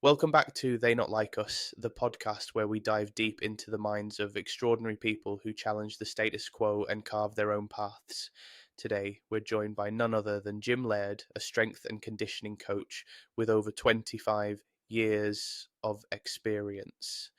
Welcome back to They Not Like Us, the podcast where we dive deep into the minds of extraordinary people who challenge the status quo and carve their own paths. Today, we're joined by none other than Jim Laird, a strength and conditioning coach with over 25 years of experience.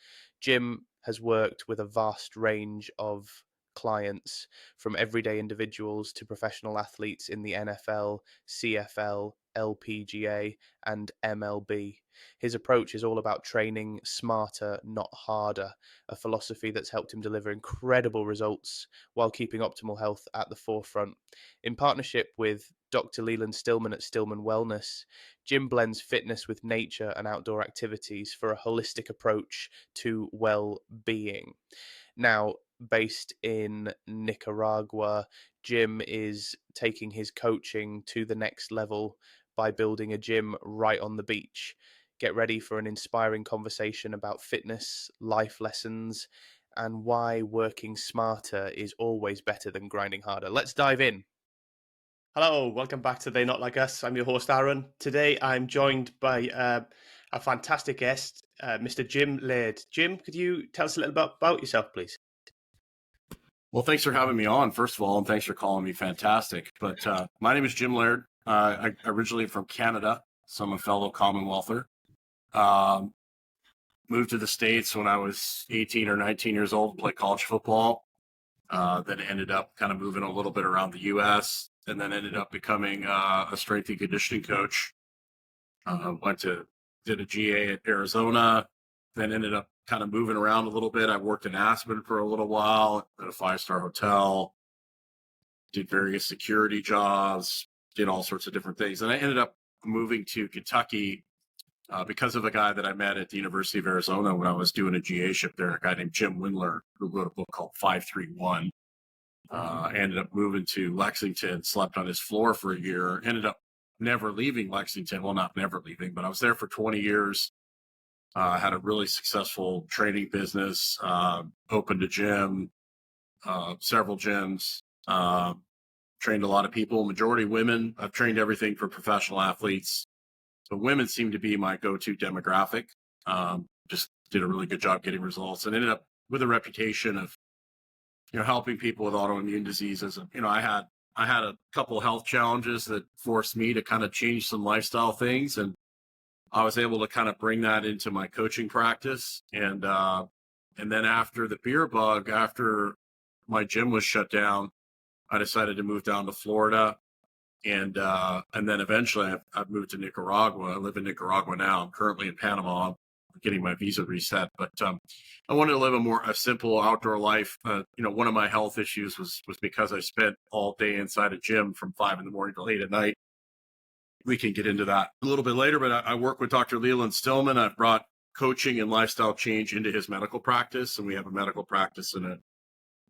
Jim has worked with a vast range of clients, from everyday individuals to professional athletes in the NFL, CFL, LPGA, and MLB. His approach is all about training smarter, not harder, a philosophy that's helped him deliver incredible results while keeping optimal health at the forefront. In partnership with Dr. Leland Stillman at Stillman Wellness, Jim blends fitness with nature and outdoor activities for a holistic approach to well-being. Now, based in Nicaragua, Jim is taking his coaching to the next level by building a gym right on the beach. Get ready for an inspiring conversation about fitness, life lessons, and why working smarter is always better than grinding harder. Let's dive in. Hello, welcome back to They Not Like Us. I'm your host, Aaron. Today I'm joined by a fantastic guest, Mr. Jim Laird. Jim, could you tell us a little bit about yourself, please? Well, thanks for having me on, first of all, and thanks for calling me fantastic. But my name is Jim Laird. I'm originally from Canada, so I'm a fellow Commonwealther. Moved to the States when I was 18 or 19 years old to play college football. Then ended up kind of moving a little bit around the U.S., and then ended up becoming a strength and conditioning coach. Did a GA at Arizona, then ended up kind of moving around a little bit. I worked in Aspen for a little while at a 5-star hotel, did various security jobs, did all sorts of different things. And I ended up moving to Kentucky because of a guy that I met at the University of Arizona when I was doing a GA-ship there, a guy named Jim Wendler, who wrote a book called 531. I ended up moving to Lexington, slept on his floor for a year, ended up never leaving Lexington. Well, not never leaving, but I was there for 20 years. Had a really successful training business, opened a gym, several gyms, trained a lot of people, majority women. I've trained everything from professional athletes. So women seem to be my go-to demographic. Just did a really good job getting results and ended up with a reputation of, helping people with autoimmune diseases. I had a couple of health challenges that forced me to kind of change some lifestyle things, and I was able to kind of bring that into my coaching practice. And then after the beer bug, after my gym was shut down, I decided to move down to Florida. And then eventually I've moved to Nicaragua. I live in Nicaragua now. I'm currently in Panama. I'm getting my visa reset. But I wanted to live a simple outdoor life. One of my health issues was because I spent all day inside a gym from 5 in the morning till 8 at night. We can get into that a little bit later, but I work with Dr. Leland Stillman. I've brought coaching and lifestyle change into his medical practice, and we have a medical practice and a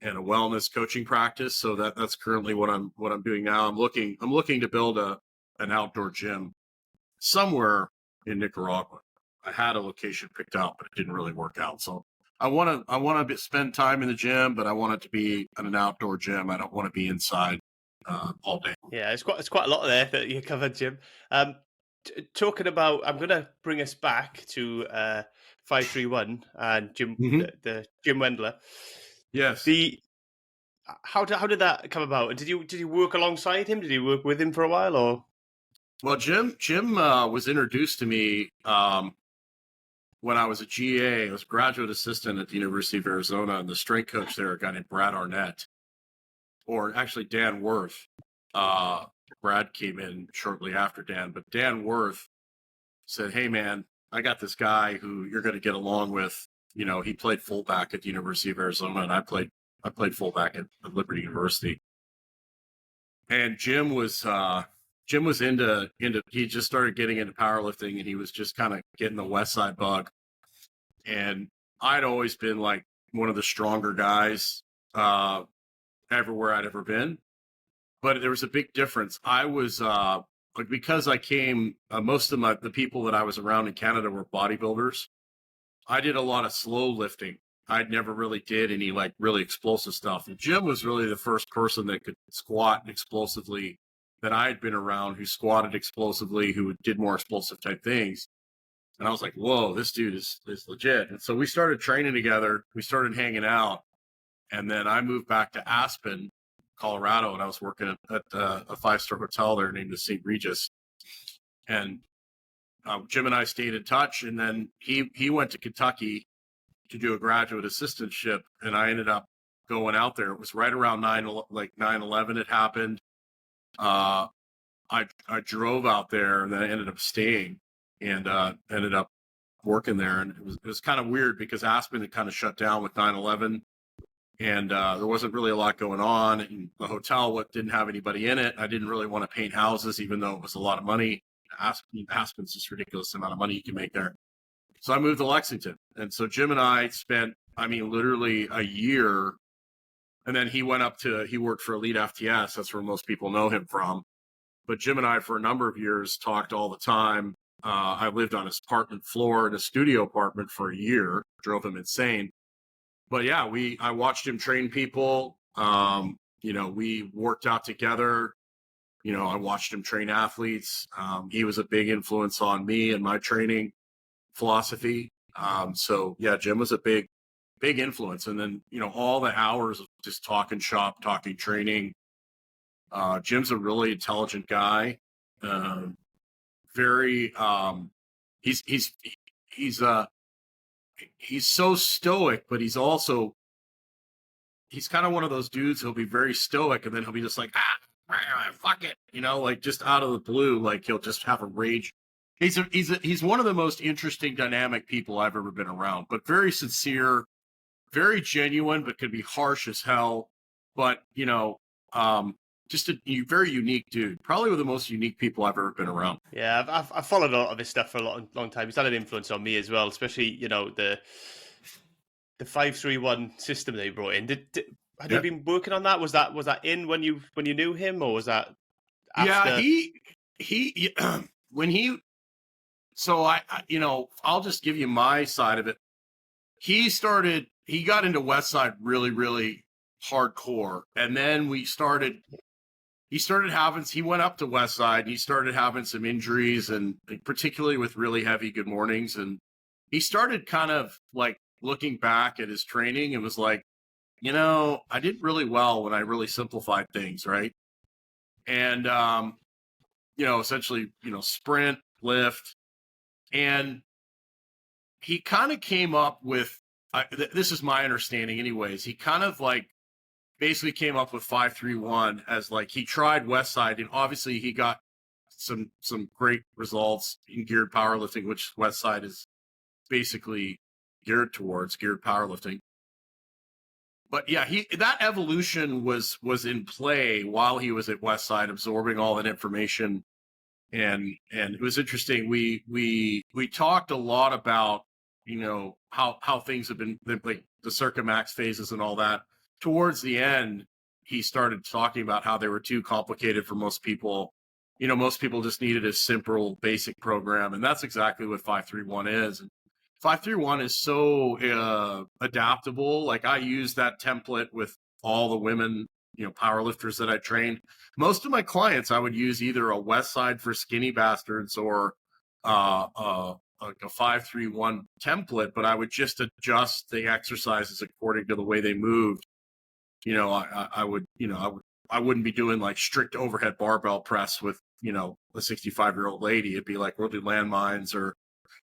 wellness coaching practice. So that's currently what I'm doing now. I'm looking to build an outdoor gym somewhere in Nicaragua. I had a location picked out, but it didn't really work out. So I want to spend time in the gym, but I want it to be an outdoor gym. I don't want to be inside all day. Yeah, it's quite a lot there that you covered, Jim. Talking about, I'm going to bring us back to 531 and Jim, the Jim Wendler. Yes. How did that come about? And did you work alongside him? Did you work with him for a while, or? Well, Jim was introduced to me when I was a GA. I was a graduate assistant at the University of Arizona, and the strength coach there, a guy named Brad Arnett, or actually Dan Worth. Brad came in shortly after Dan, but Dan Worth said, "Hey man, I got this guy who you're going to get along with. He played fullback at the University of Arizona, and I played fullback at Liberty University." And Jim was into he just started getting into powerlifting, and he was just kind of getting the Westside bug. And I'd always been like one of the stronger guys everywhere I'd ever been. But there was a big difference. I was because I came, most of the people that I was around in Canada were bodybuilders. I did a lot of slow lifting. I never really did any really explosive stuff. And Jim was really the first person that could squat explosively that I had been around, who squatted explosively, who did more explosive type things. And I was like, whoa, this dude is legit. And so we started training together. We started hanging out. And then I moved back to Aspen, Colorado, and I was working at a 5-star hotel there named the St. Regis. And Jim and I stayed in touch. And then he went to Kentucky to do a graduate assistantship, and I ended up going out there. It was right around 9/11 had happened. I drove out there, and then I ended up staying and ended up working there. And it was kind of weird because Aspen had kind of shut down with 9/11, and there wasn't really a lot going on. And the hotel didn't have anybody in it. I didn't really want to paint houses, even though it was a lot of money. Aspen's just ridiculous amount of money you can make there. So I moved to Lexington. And so Jim and I spent, literally a year. And then he worked for Elite FTS. That's where most people know him from. But Jim and I, for a number of years, talked all the time. I lived on his apartment floor in a studio apartment for a year, drove him insane. But yeah, I watched him train people. We worked out together. I watched him train athletes. He was a big influence on me and my training philosophy. So yeah, Jim was a big influence. And then, all the hours of just talking shop, talking training. Jim's a really intelligent guy. He's so stoic, but he's kind of one of those dudes who'll be very stoic, and then he'll be just like, fuck it, like just out of the blue, like he'll just have a rage. He's one of the most interesting, dynamic people I've ever been around, but very sincere, very genuine, but can be harsh as hell. But just a very unique dude, probably one of the most unique people I've ever been around. Yeah, I've followed a lot of his stuff for a long time. He's had an influence on me as well, especially the 5-3-1 system they brought in. Had you been working on that? Was that in when you knew him, or was that after? Yeah, So I'll just give you my side of it. He got into Westside really, really hardcore, and then he went up to Westside, and he started having some injuries, and particularly with really heavy good mornings, and he started kind of like looking back at his training and was like, I did really well when I really simplified things, right? And essentially, sprint, lift. And he kind of came up with, this is my understanding anyways, he kind of like basically came up with 5-3-1 as like, he tried Westside, and obviously he got some great results in geared powerlifting, which Westside is basically geared powerlifting. But yeah, that evolution was in play while he was at Westside, absorbing all that information. And it was interesting. We talked a lot about, how things have been, like the Circa Max phases and all that. Towards the end, he started talking about how they were too complicated for most people. Most people just needed a simple, basic program. And that's exactly what 5-3-1 is. And 5-3-1 is so adaptable. Like I use that template with all the women, powerlifters that I trained. Most of my clients, I would use either a Westside for skinny bastards or like a 5-3-1 template, but I would just adjust the exercises according to the way they moved. I wouldn't be doing like strict overhead barbell press with, a 65-year-old lady. It'd be like, we'll do landmines, or,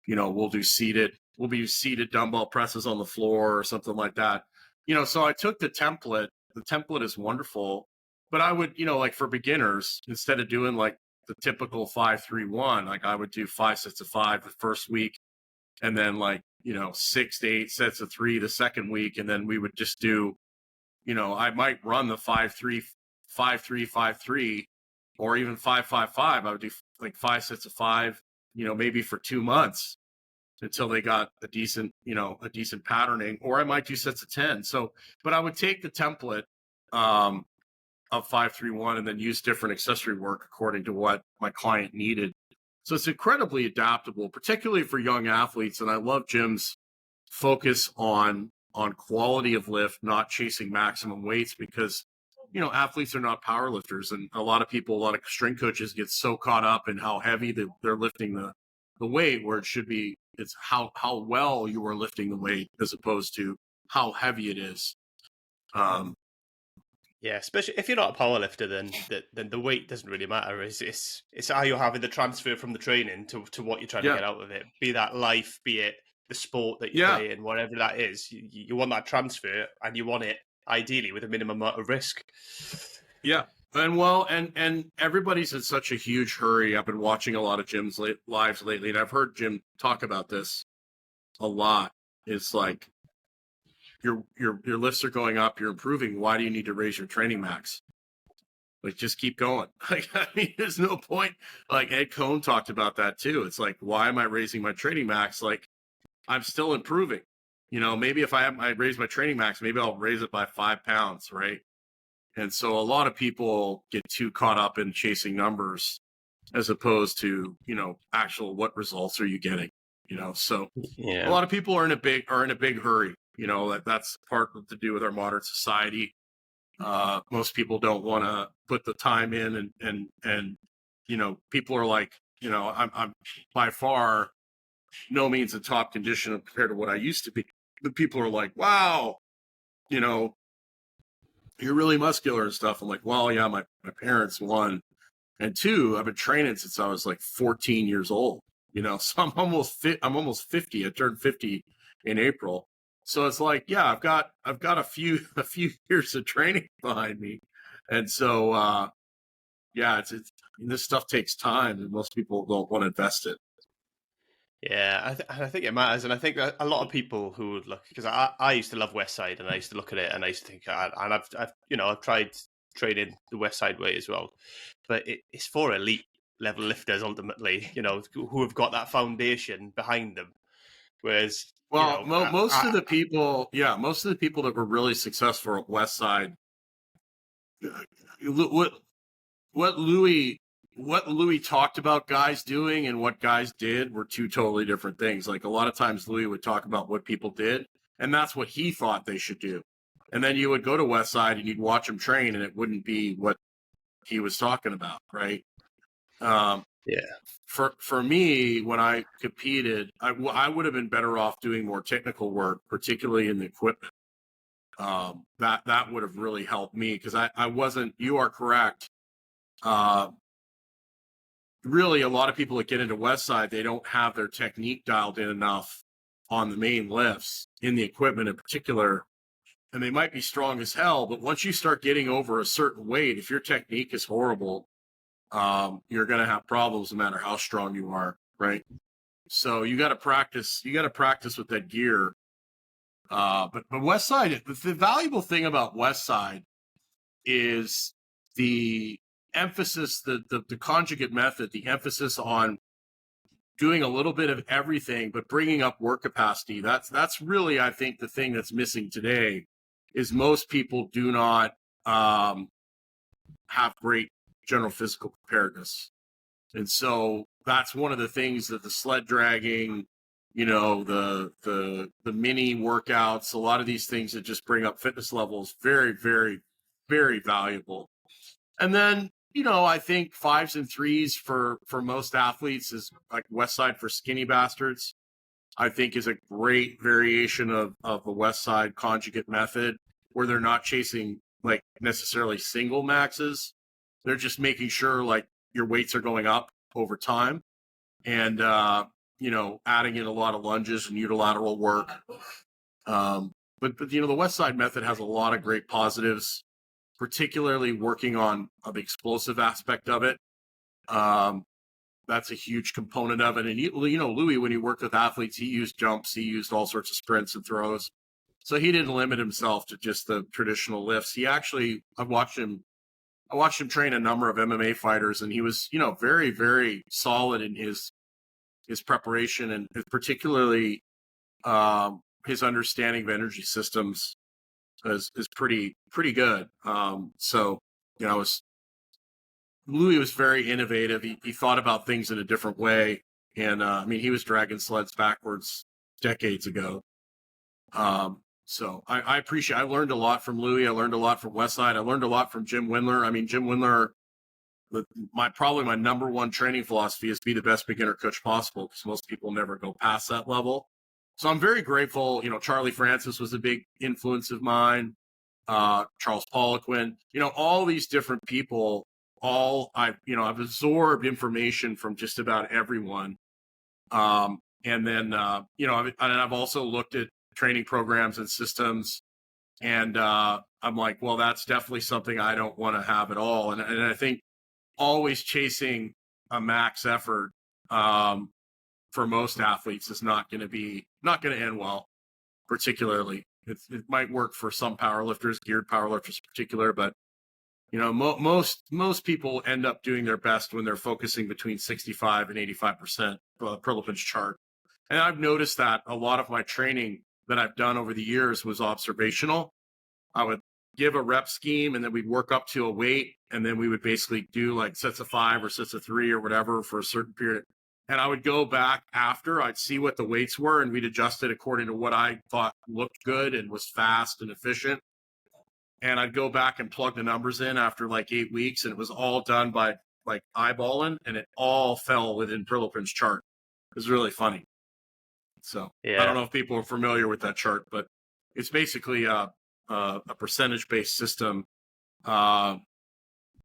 we'll do seated dumbbell presses on the floor or something like that. So I took the template. The template is wonderful, but I would, like for beginners, instead of doing like the typical 5-3-1, like I would do 5 sets of 5 the first week, and then like, 6 to 8 sets of 3 the second week. And then we would just do, I might run the 5-3, 5-3, 5-3, or even 5-5-5. I would do like 5 sets of 5, maybe for 2 months until they got a decent patterning, or I might do sets of 10. So, but I would take the template of 5-3-1 and then use different accessory work according to what my client needed. So it's incredibly adaptable, particularly for young athletes. And I love Jim's focus on quality of lift, not chasing maximum weights, because, athletes are not powerlifters. And a lot of strength coaches get so caught up in how heavy they're lifting the weight, where it should be, it's how well you are lifting the weight as opposed to how heavy it is. Yeah, especially if you're not a power lifter, then the weight doesn't really matter. It's how you're having the transfer from the training to what you're trying to Yeah, get out of it. Be that life, be it the sport that you yeah, play in, whatever that is. You want that transfer, and you want it ideally with a minimum amount of risk. yeah. And everybody's in such a huge hurry. I've been watching a lot of Jim's lives lately, and I've heard Jim talk about this a lot. It's like your lifts are going up, you're improving. Why do you need to raise your training max? Like, just keep going. Like, I mean, there's no point. Like, Ed Cohn talked about that too. It's like, why am I raising my training max? Like, I'm still improving. Maybe if I raise my training max, maybe I'll raise it by 5 pounds, right? And so a lot of people get too caught up in chasing numbers as opposed to, actual what results are you getting? So a Yeah. lot of people are in a big hurry. That's part of to do with our modern society. Most people don't want to put the time in, and people are like, I'm by far no means in top condition compared to what I used to be. But people are like, wow, you know, you're really muscular and stuff. I'm like, well, yeah, my parents, one, and two, I've been training since I was like 14 years old, so I'm almost 50. I turned 50 in April. So it's like, yeah, I've got a few years of training behind me. And so yeah, this stuff takes time, and most people don't want to invest it. Yeah, I think it matters, and I think that a lot of people who would look, because I used to love Westside, and I used to look at it, and I used to think, and I've tried training the Westside way as well, but it's for elite level lifters ultimately, who have got that foundation behind them. Whereas, Well, most of the people, yeah, most of the people that were really successful at Westside, what what Louis what Louis talked about guys doing and what guys did were two totally different things. Like, a lot of times Louis would talk about what people did, and that's what he thought they should do. And then you would go to Westside and you'd watch him train, and it wouldn't be what he was talking about, right? Um, yeah, for me, when I competed, I would have been better off doing more technical work, particularly in the equipment. That would have really helped me, because I wasn't. You are correct. Uh, Really, a lot of people that get into Westside, they don't have their technique dialed in enough on the main lifts, in the equipment in particular, and they might be strong as hell, but once you start getting over a certain weight, if your technique is horrible, you're going to have problems no matter how strong you are, right? So you got to practice. You got to practice with that gear. But Westside, the valuable thing about Westside is the emphasis, the conjugate method, the emphasis on doing a little bit of everything, but bringing up work capacity. That's really, I think, the thing that's missing today is most people do not have great general physical preparedness. And so that's one of the things that the sled dragging, the mini workouts, a lot of these things that just bring up fitness levels, very, very, very valuable. And then, I think 5s and 3s for most athletes is like Westside for skinny bastards. I think is a great variation of the Westside conjugate method, where they're not chasing like necessarily single maxes. They're just making sure like your weights are going up over time, and adding in a lot of lunges and unilateral work. But the Westside method has a lot of great positives, particularly working on the explosive aspect of it. That's a huge component of it. And Louis, when he worked with athletes, he used jumps, he used all sorts of sprints and throws. So he didn't limit himself to just the traditional lifts. He actually, I watched him train a number of MMA fighters, and he was, very, very solid in his preparation, and particularly his understanding of energy systems is pretty good. So, Louis was very innovative. He thought about things in a different way. And he was dragging sleds backwards decades ago. So I appreciate, I learned a lot from Louis. I learned a lot from Westside. I learned a lot from Jim Wendler. Jim Wendler probably my number one training philosophy is be the best beginner coach possible, because most people never go past that level. So I'm very grateful. Charlie Francis was a big influence of mine. Charles Poliquin, all these different people, I've absorbed information from just about everyone. And then, I've also looked at training programs and systems, and I'm like, well, that's definitely something I don't want to have at all. And I think always chasing a max effort for most athletes is not going to end well, particularly. It might work for some powerlifters, geared powerlifters in particular, but most people end up doing their best when they're focusing between 65 and 85% Prilepin's chart. And I've noticed that a lot of my training that I've done over the years was observational. I would give a rep scheme, and then we'd work up to a weight, and then we would basically do like sets of 5 or sets of 3 or whatever for a certain period. And I would go back after, I'd see what the weights were, and we'd adjust it according to what I thought looked good and was fast and efficient. And I'd go back and plug the numbers in after like 8 weeks, and it was all done by like eyeballing, and it all fell within Prilepin's chart. It was really funny. So I don't know if people are familiar with that chart, but it's basically a percentage-based system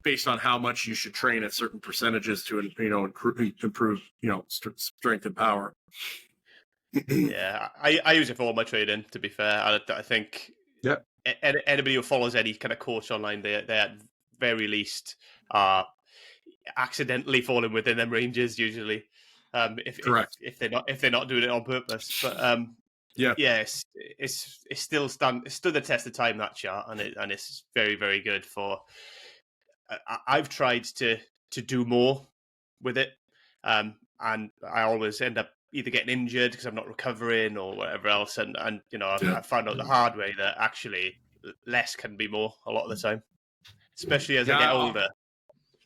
based on how much you should train at certain percentages to improve strength and power. Yeah, I use it for all my training, to be fair. I think anybody who follows any kind of coach online, they at very least are accidentally falling within them ranges usually. Correct. If they're not doing it on purpose, but it's still stood the test of time, that chart, and it's very, very good for. I've tried to do more with it, and I always end up either getting injured because I'm not recovering or whatever else, and I found out the hard way that actually less can be more a lot of the time, especially as I get older.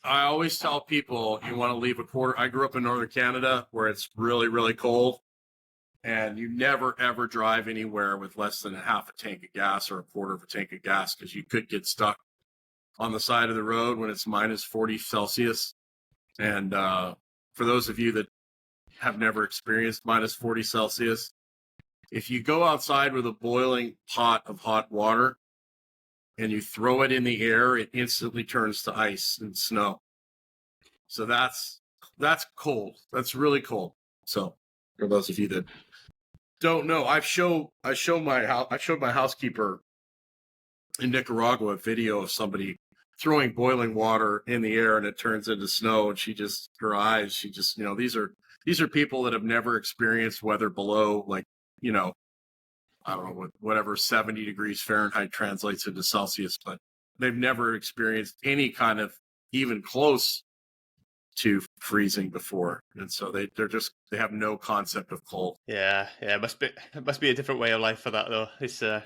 I always tell people you want to leave a quarter. I grew up in northern Canada where it's really, really cold, and you never, ever drive anywhere with less than a half a tank of gas or a quarter of a tank of gas, because you could get stuck on the side of the road when it's minus 40 Celsius. And for those of you that have never experienced minus 40 Celsius, if you go outside with a boiling pot of hot water and you throw it in the air, it instantly turns to ice and snow. So that's cold. That's really cold. So for those of you that don't know, I showed my housekeeper in Nicaragua a video of somebody throwing boiling water in the air and it turns into snow, and her eyes, these are people that have never experienced weather below, like, I don't know, whatever 70 degrees Fahrenheit translates into Celsius, but they've never experienced any kind of even close to freezing before. And so they have no concept of cold. Yeah. It must be a different way of life for that, though. It's got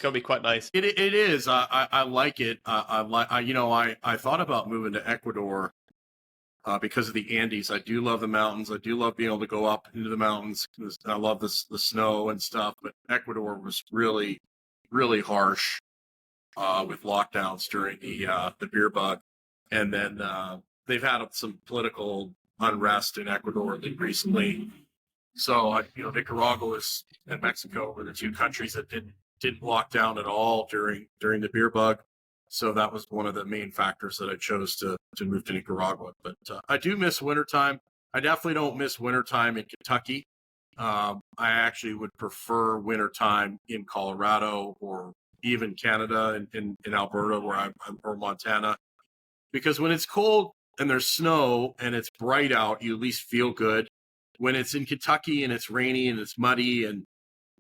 to be quite nice. It is. I like it. I thought about moving to Ecuador because of the Andes. I do love the mountains. I do love being able to go up into the mountains. I love the snow and stuff. But Ecuador was really, really harsh with lockdowns during the beer bug, and then they've had some political unrest in Ecuador recently. So Nicaragua and Mexico were the two countries that didn't lock down at all during the beer bug. So that was one of the main factors that I chose to move to Nicaragua. But I do miss wintertime. I definitely don't miss wintertime in Kentucky. I actually would prefer wintertime in Colorado or even Canada in Alberta or Montana. Because when it's cold and there's snow and it's bright out, you at least feel good. When it's in Kentucky and it's rainy and it's muddy and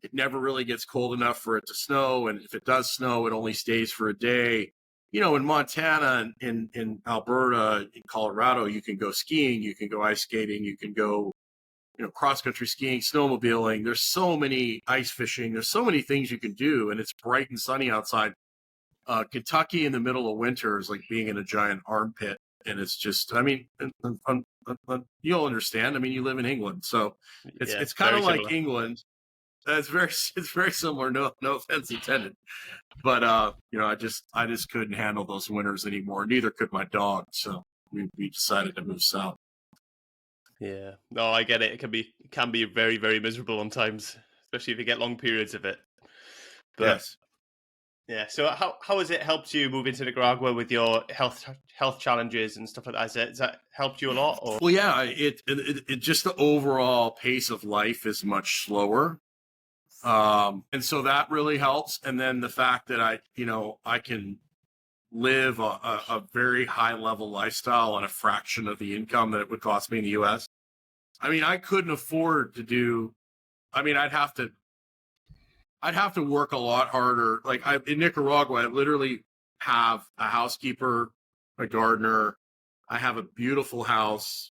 it never really gets cold enough for it to snow, and if it does snow, it only stays for a day. In Montana and in Alberta, in Colorado, you can go skiing, you can go ice skating, you can go, cross-country skiing, snowmobiling. There's so many ice fishing. There's so many things you can do, and it's bright and sunny outside. Kentucky in the middle of winter is like being in a giant armpit, and it's just, you'll understand. You live in England, so it's kind of like England. It's very similar. No offense intended, but I just couldn't handle those winters anymore. Neither could my dog. So we decided to move south. Yeah. No, I get it. It can be very, very miserable sometimes, especially if you get long periods of it. But Yes. yeah. So how has it helped you move into Nicaragua with your health challenges and stuff like that? Has that helped you a lot? Or Well, yeah, it just the overall pace of life is much slower. And so that really helps. And then the fact that I can live a very high level lifestyle on a fraction of the income that it would cost me in the US. I mean, I couldn't afford to do, I mean, I'd have to work a lot harder. Like in Nicaragua, I literally have a housekeeper, a gardener. I have a beautiful house.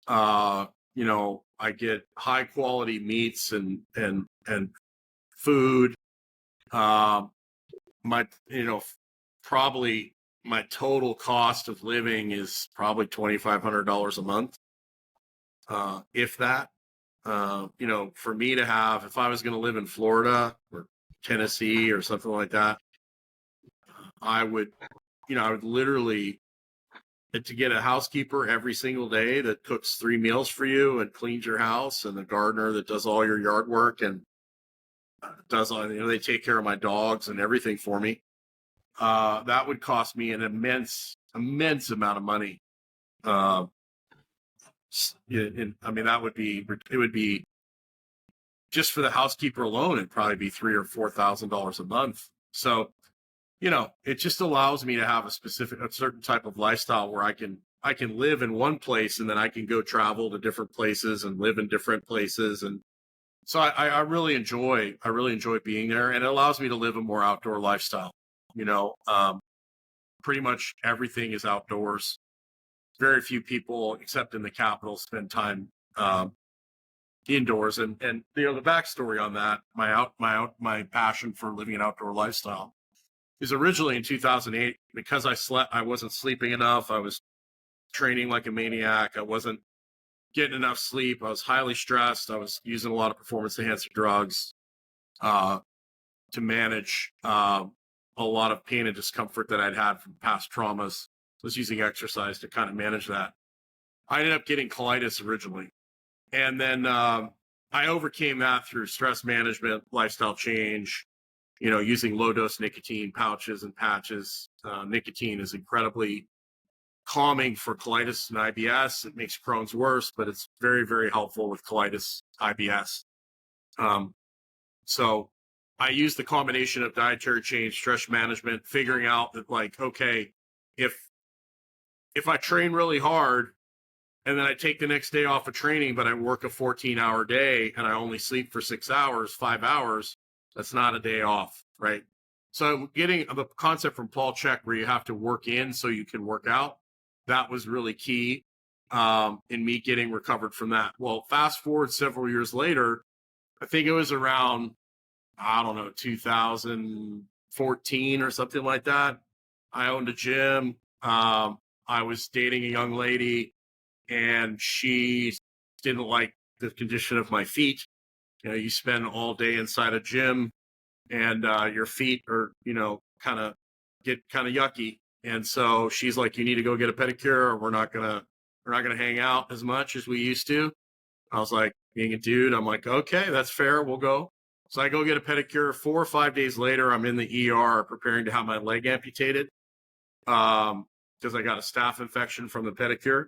I get high quality meats and food. My, probably my total cost of living is probably $2,500 a month. If that, for me to have, if I was going to live in Florida or Tennessee or something like that, I would literally, to get a housekeeper every single day that cooks 3 meals for you and cleans your house, and a gardener that does all your yard work and does all, they take care of my dogs and everything for me. That would cost me an immense amount of money. I mean, it would be just for the housekeeper alone, it'd probably be $3,000 or $4,000 a month. So, it just allows me to have a certain type of lifestyle where I can live in one place and then I can go travel to different places and live in different places. And so I really enjoy being there, and it allows me to live a more outdoor lifestyle. Pretty much everything is outdoors. Very few people, except in the capital, spend time indoors. And the backstory on that, my passion for living an outdoor lifestyle is originally in 2008, because I wasn't sleeping enough. I was training like a maniac. I wasn't getting enough sleep. I was highly stressed. I was using a lot of performance enhancing drugs to manage a lot of pain and discomfort that I'd had from past traumas. I was using exercise to kind of manage that. I ended up getting colitis originally. And then I overcame that through stress management, lifestyle change, using low dose nicotine pouches and patches. Nicotine is incredibly calming for colitis and IBS. It makes Crohn's worse, but it's very, very helpful with colitis, IBS. So I use the combination of dietary change, stress management, figuring out that, like, okay, if I train really hard and then I take the next day off of training, but I work a 14-hour day and I only sleep for 6 hours, 5 hours, that's not a day off, right? So getting the concept from Paul Chek where you have to work in so you can work out, that was really key in me getting recovered from that. Well, fast forward several years later, I think it was around, 2014 or something like that. I owned a gym. I was dating a young lady, and she didn't like the condition of my feet. You spend all day inside a gym, and your feet are, kind of yucky. And so she's like, you need to go get a pedicure, or we're not gonna hang out as much as we used to. I was like, being a dude, I'm like, okay, that's fair. We'll go. So I go get a pedicure. 4 or 5 days later, I'm in the ER preparing to have my leg amputated because I got a staph infection from the pedicure.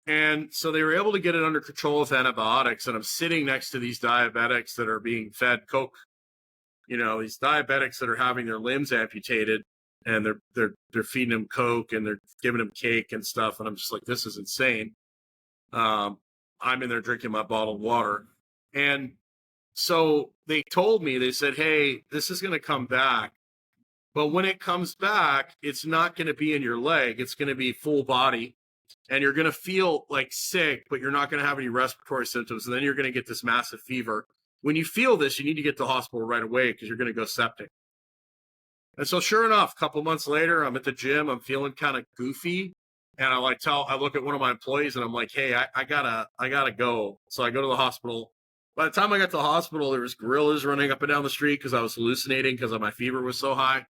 And so they were able to get it under control with antibiotics. And I'm sitting next to these diabetics that are being fed Coke. These diabetics that are having their limbs amputated, and they're feeding them Coke and they're giving them cake and stuff. And I'm just like, this is insane. I'm in there drinking my bottled water. And so they told me, they said, hey, this is going to come back. But when it comes back, it's not going to be in your leg. It's going to be full body. And you're going to feel like sick, but you're not going to have any respiratory symptoms. And then you're going to get this massive fever. When you feel this, you need to get to the hospital right away because you're going to go septic. And so sure enough, a couple months later, I'm at the gym. I'm feeling kind of goofy. And I look at one of my employees and I'm like, hey, I gotta go. So I go to the hospital. By the time I got to the hospital, there was gorillas running up and down the street because I was hallucinating because my fever was so high.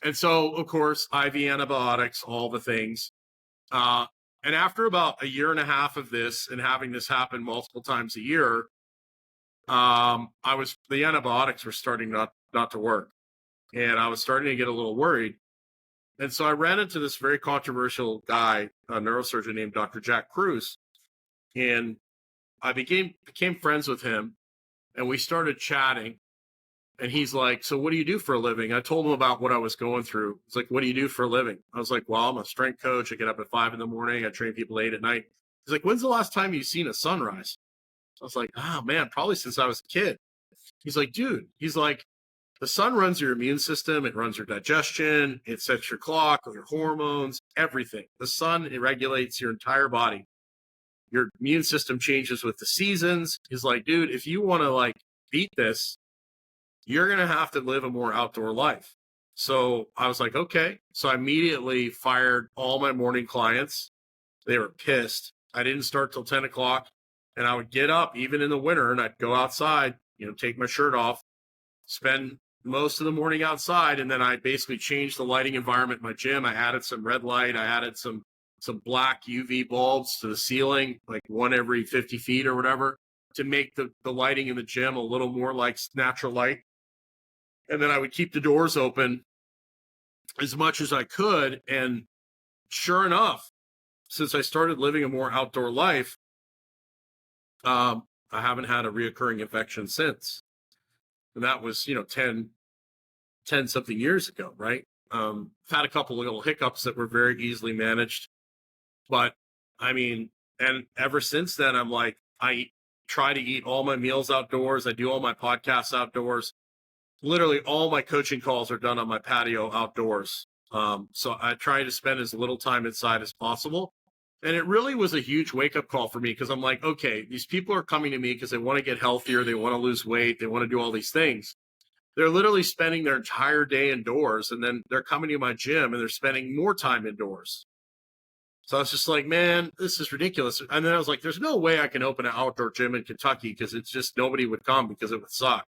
And so, of course, IV antibiotics, all the things. And after about a year and a half of this and having this happen multiple times a year, the antibiotics were starting not to work, and I was starting to get a little worried. And so I ran into this very controversial guy, a neurosurgeon named Dr. Jack Cruz, and I became friends with him, and we started chatting. And he's like, "So what do you do for a living?" I told him about what I was going through. He's like, "What do you do for a living?" I was like, "Well, I'm a strength coach. I get up at 5 in the morning. I train people 8 at night." He's like, "When's the last time you've seen a sunrise?" I was like, "Oh man, probably since I was a kid." He's like, "Dude," he's like, "the sun runs your immune system. It runs your digestion. It sets your clock, your hormones, everything. The sun, it regulates your entire body. Your immune system changes with the seasons." He's like, "Dude, if you want to like beat this, you're going to have to live a more outdoor life." So I was like, okay. So I immediately fired all my morning clients. They were pissed. I didn't start till 10 o'clock, and I would get up even in the winter and I'd go outside, take my shirt off, spend most of the morning outside. And then I basically changed the lighting environment in my gym. I added some red light. I added some black UV bulbs to the ceiling, like one every 50 feet or whatever, to make the lighting in the gym a little more like natural light. And then I would keep the doors open as much as I could. And sure enough, since I started living a more outdoor life, I haven't had a reoccurring infection since. And that was, 10 something years ago, right? I've had a couple of little hiccups that were very easily managed. But I mean, and ever since then, I'm like, I try to eat all my meals outdoors. I do all my podcasts outdoors. Literally all my coaching calls are done on my patio outdoors. So I try to spend as little time inside as possible. And it really was a huge wake up call for me, because I'm like, okay, these people are coming to me because they want to get healthier. They want to lose weight. They want to do all these things. They're literally spending their entire day indoors, and then they're coming to my gym and they're spending more time indoors. So I was just like, man, this is ridiculous. And then I was like, there's no way I can open an outdoor gym in Kentucky, because it's just nobody would come because it would suck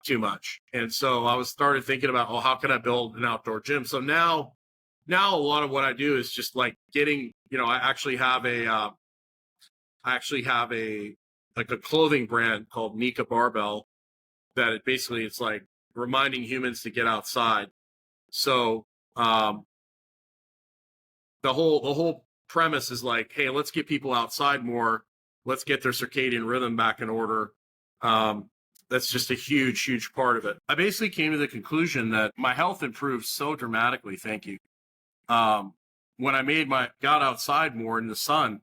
too much. And so I started thinking about, how can I build an outdoor gym? So now a lot of what I do is just like getting, I actually have like a clothing brand called Nika Barbell, that it's like reminding humans to get outside. So the whole premise is like, hey, let's get people outside more. Let's get their circadian rhythm back in order. That's just a huge, huge part of it. I basically came to the conclusion that my health improved so dramatically. Thank you. When I got outside more in the sun,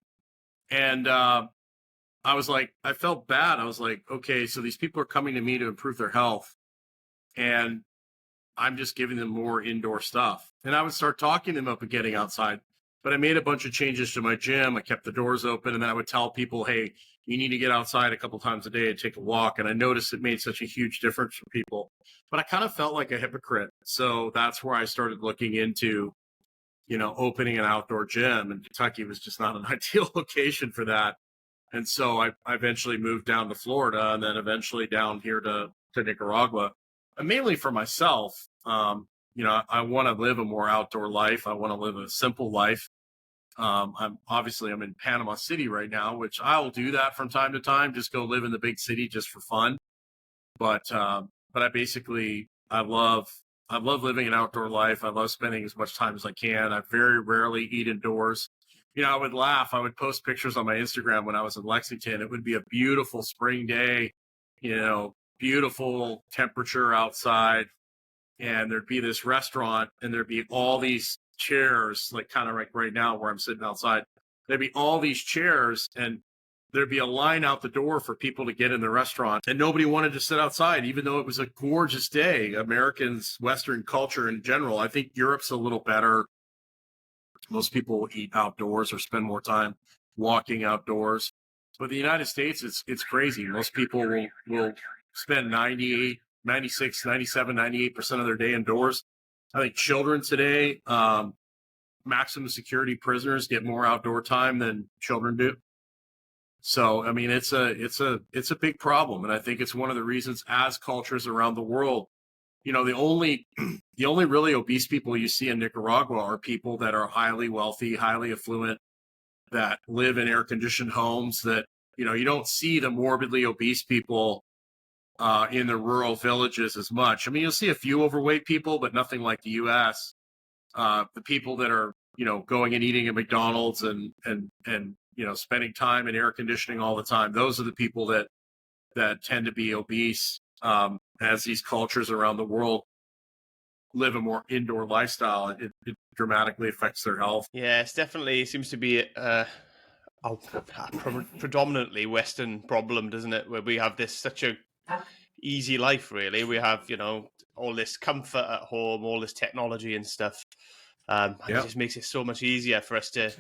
and I was like, I felt bad. I was like, okay, so these people are coming to me to improve their health, and I'm just giving them more indoor stuff. And I would start talking them up and getting outside. But I made a bunch of changes to my gym. I kept the doors open, and then I would tell people, hey, you need to get outside a couple times a day and take a walk. And I noticed it made such a huge difference for people. But I kind of felt like a hypocrite. So that's where I started looking into, opening an outdoor gym. And Kentucky was just not an ideal location for that. And so I eventually moved down to Florida, and then eventually down here to Nicaragua, mainly for myself. I want to live a more outdoor life. I want to live a simple life. I'm in Panama City right now, which I will do that from time to time, just go live in the big city just for fun. But I love living an outdoor life. I love spending as much time as I can. I very rarely eat indoors. I would laugh. I would post pictures on my Instagram when I was in Lexington. It would be a beautiful spring day, beautiful temperature outside. And there'd be this restaurant, and there'd be all these chairs, like kind of like right now where I'm sitting outside. There'd be all these chairs, and there'd be a line out the door for people to get in the restaurant, and nobody wanted to sit outside, even though it was a gorgeous day. Americans, Western culture in general, I think Europe's a little better. Most people eat outdoors or spend more time walking outdoors. But the United States, it's crazy. Most people will spend 98, 96, 97, 98% of their day indoors. I think children today, maximum security prisoners get more outdoor time than children do. So, I mean, it's a big problem. And I think it's one of the reasons, as cultures around the world the only the only really obese people you see in Nicaragua are people that are highly wealthy, highly affluent, that live in air conditioned homes. That you don't see the morbidly obese people in the rural villages as much. I mean, you'll see a few overweight people, but nothing like the U.S. The people that are going and eating at McDonald's and spending time in air conditioning all the time, those are the people that tend to be obese, as these cultures around the world live a more indoor lifestyle. It dramatically affects their health. Yeah, it's definitely seems to be a predominantly Western problem, doesn't it? Where we have this such a easy life, really. We have, all this comfort at home, all this technology and stuff. And it Yeah, just makes it so much easier for us to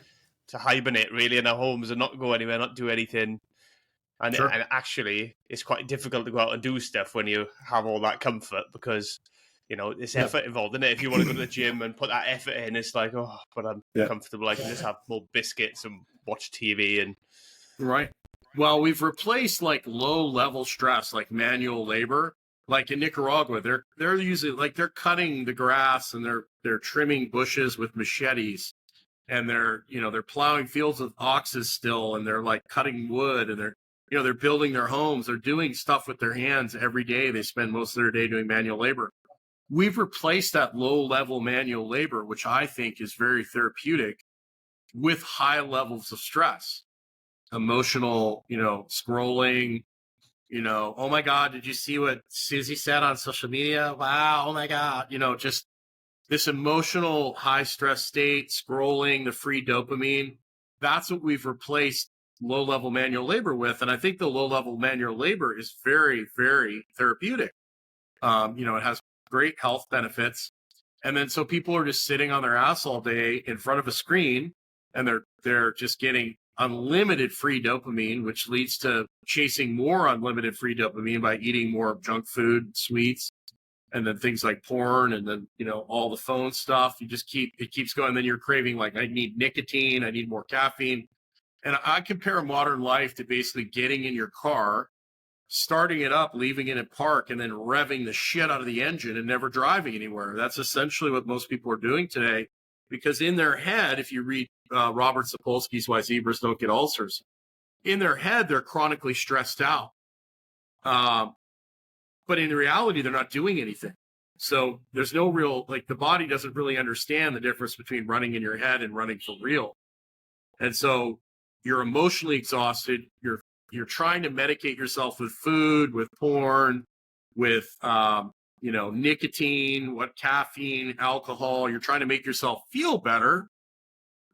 hibernate really in our homes and not go anywhere, not do anything. sure. And actually, it's quite difficult to go out and do stuff when you have all that comfort because, it's Yeah, effort involved, isn't it? If you want to go to the gym and put that effort in, it's like, oh, but I'm yeah, comfortable. I can just have more biscuits and watch TV and right. Well, we've replaced like low level stress, like manual labor. Like in Nicaragua, they're using, like, they're cutting the grass and they're trimming bushes with machetes, and they're plowing fields with oxes still, and they're like cutting wood, and they're building their homes. They're doing stuff with their hands every day. They spend most of their day doing manual labor. We've replaced that low level manual labor, which I think is very therapeutic, with high levels of stress, emotional, scrolling, oh my God, did you see what Susie said on social media? Wow, oh my God, just this emotional high stress state, scrolling, the free dopamine. That's what we've replaced low level manual labor with. And I think the low level manual labor is very, very therapeutic. It has great health benefits. And then so people are just sitting on their ass all day in front of a screen, and they're just getting unlimited free dopamine, which leads to chasing more unlimited free dopamine by eating more junk food, sweets, and then things like porn, and then all the phone stuff. It keeps going. Then you're craving, like, I need nicotine, I need more caffeine. And I compare modern life to basically getting in your car, starting it up, leaving it in park, and then revving the shit out of the engine and never driving anywhere. That's essentially what most people are doing today, because in their head, if you read Robert Sapolsky's Why Zebras Don't Get Ulcers, in their head, they're chronically stressed out. But in reality, they're not doing anything. So there's no real, like, the body doesn't really understand the difference between running in your head and running for real. And so you're emotionally exhausted. You're trying to medicate yourself with food, with porn, with nicotine, caffeine, alcohol. You're trying to make yourself feel better,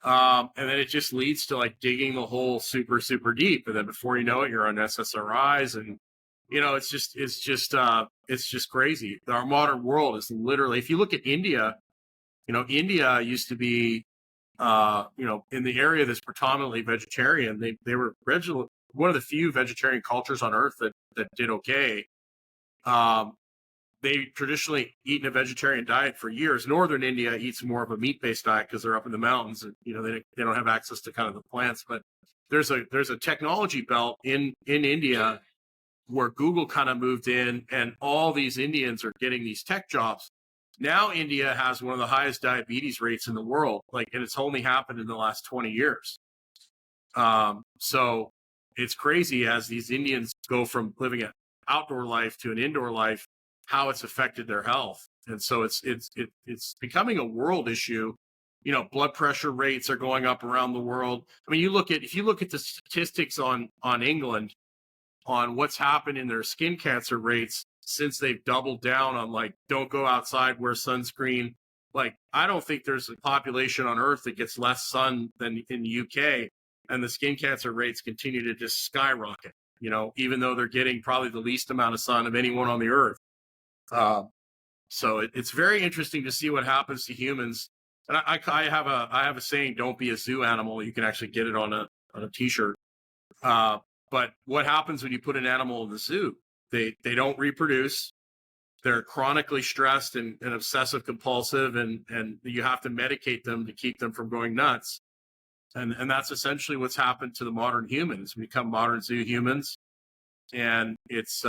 and then it just leads to, like, digging the hole super, super deep. And then before you know it, you're on SSRIs, and it's just crazy. Our modern world is literally, if you look at India, India used to be, in the area that's predominantly vegetarian. They were one of the few vegetarian cultures on earth that did okay. They traditionally eaten a vegetarian diet for years. Northern India eats more of a meat-based diet because they're up in the mountains, and they don't have access to kind of the plants. But there's a technology belt in India where Google kind of moved in, and all these Indians are getting these tech jobs. Now India has one of the highest diabetes rates in the world, and it's only happened in the last 20 years. So it's crazy, as these Indians go from living an outdoor life to an indoor life, how it's affected their health. And so it's becoming a world issue. Blood pressure rates are going up around the world. I mean, if you look at the statistics on England, on what's happened in their skin cancer rates since they've doubled down on, like, don't go outside, wear sunscreen. Like, I don't think there's a population on earth that gets less sun than in the UK, and the skin cancer rates continue to just skyrocket, even though they're getting probably the least amount of sun of anyone on the earth. So it's very interesting to see what happens to humans. And I have a saying, don't be a zoo animal. You can actually get it on a t-shirt. But what happens when you put an animal in the zoo? They don't reproduce. They're chronically stressed and obsessive compulsive, and you have to medicate them to keep them from going nuts. And that's essentially what's happened to the modern humans. We become modern zoo humans, and it's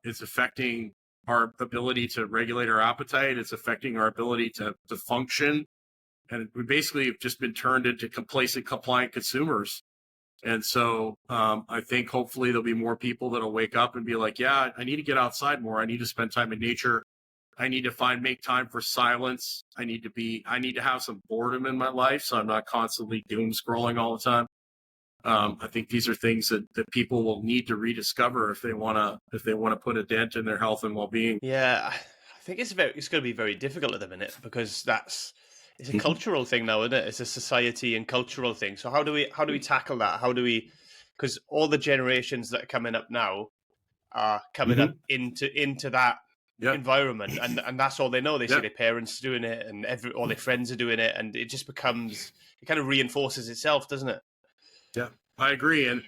affecting our ability to regulate our appetite. It's affecting our ability to function. And we basically have just been turned into complacent, compliant consumers. And so I think hopefully there'll be more people that'll wake up and be like, yeah, I need to get outside more. I need to spend time in nature. I need to make time for silence. I need to have some boredom in my life, so I'm not constantly doom scrolling all the time. I think these are things that people will need to rediscover if they want to put a dent in their health and well-being. Yeah, I think it's going to be very difficult at the minute because it's a Mhm. cultural thing now, isn't it? It's a society and cultural thing. So how do we tackle that? Because all the generations that are coming up now are coming up Mhm. into that Yeah. environment, and that's all they know. They see Yeah. their parents doing it, and all their friends are doing it, and it kind of reinforces itself, doesn't it? Yeah, I agree. And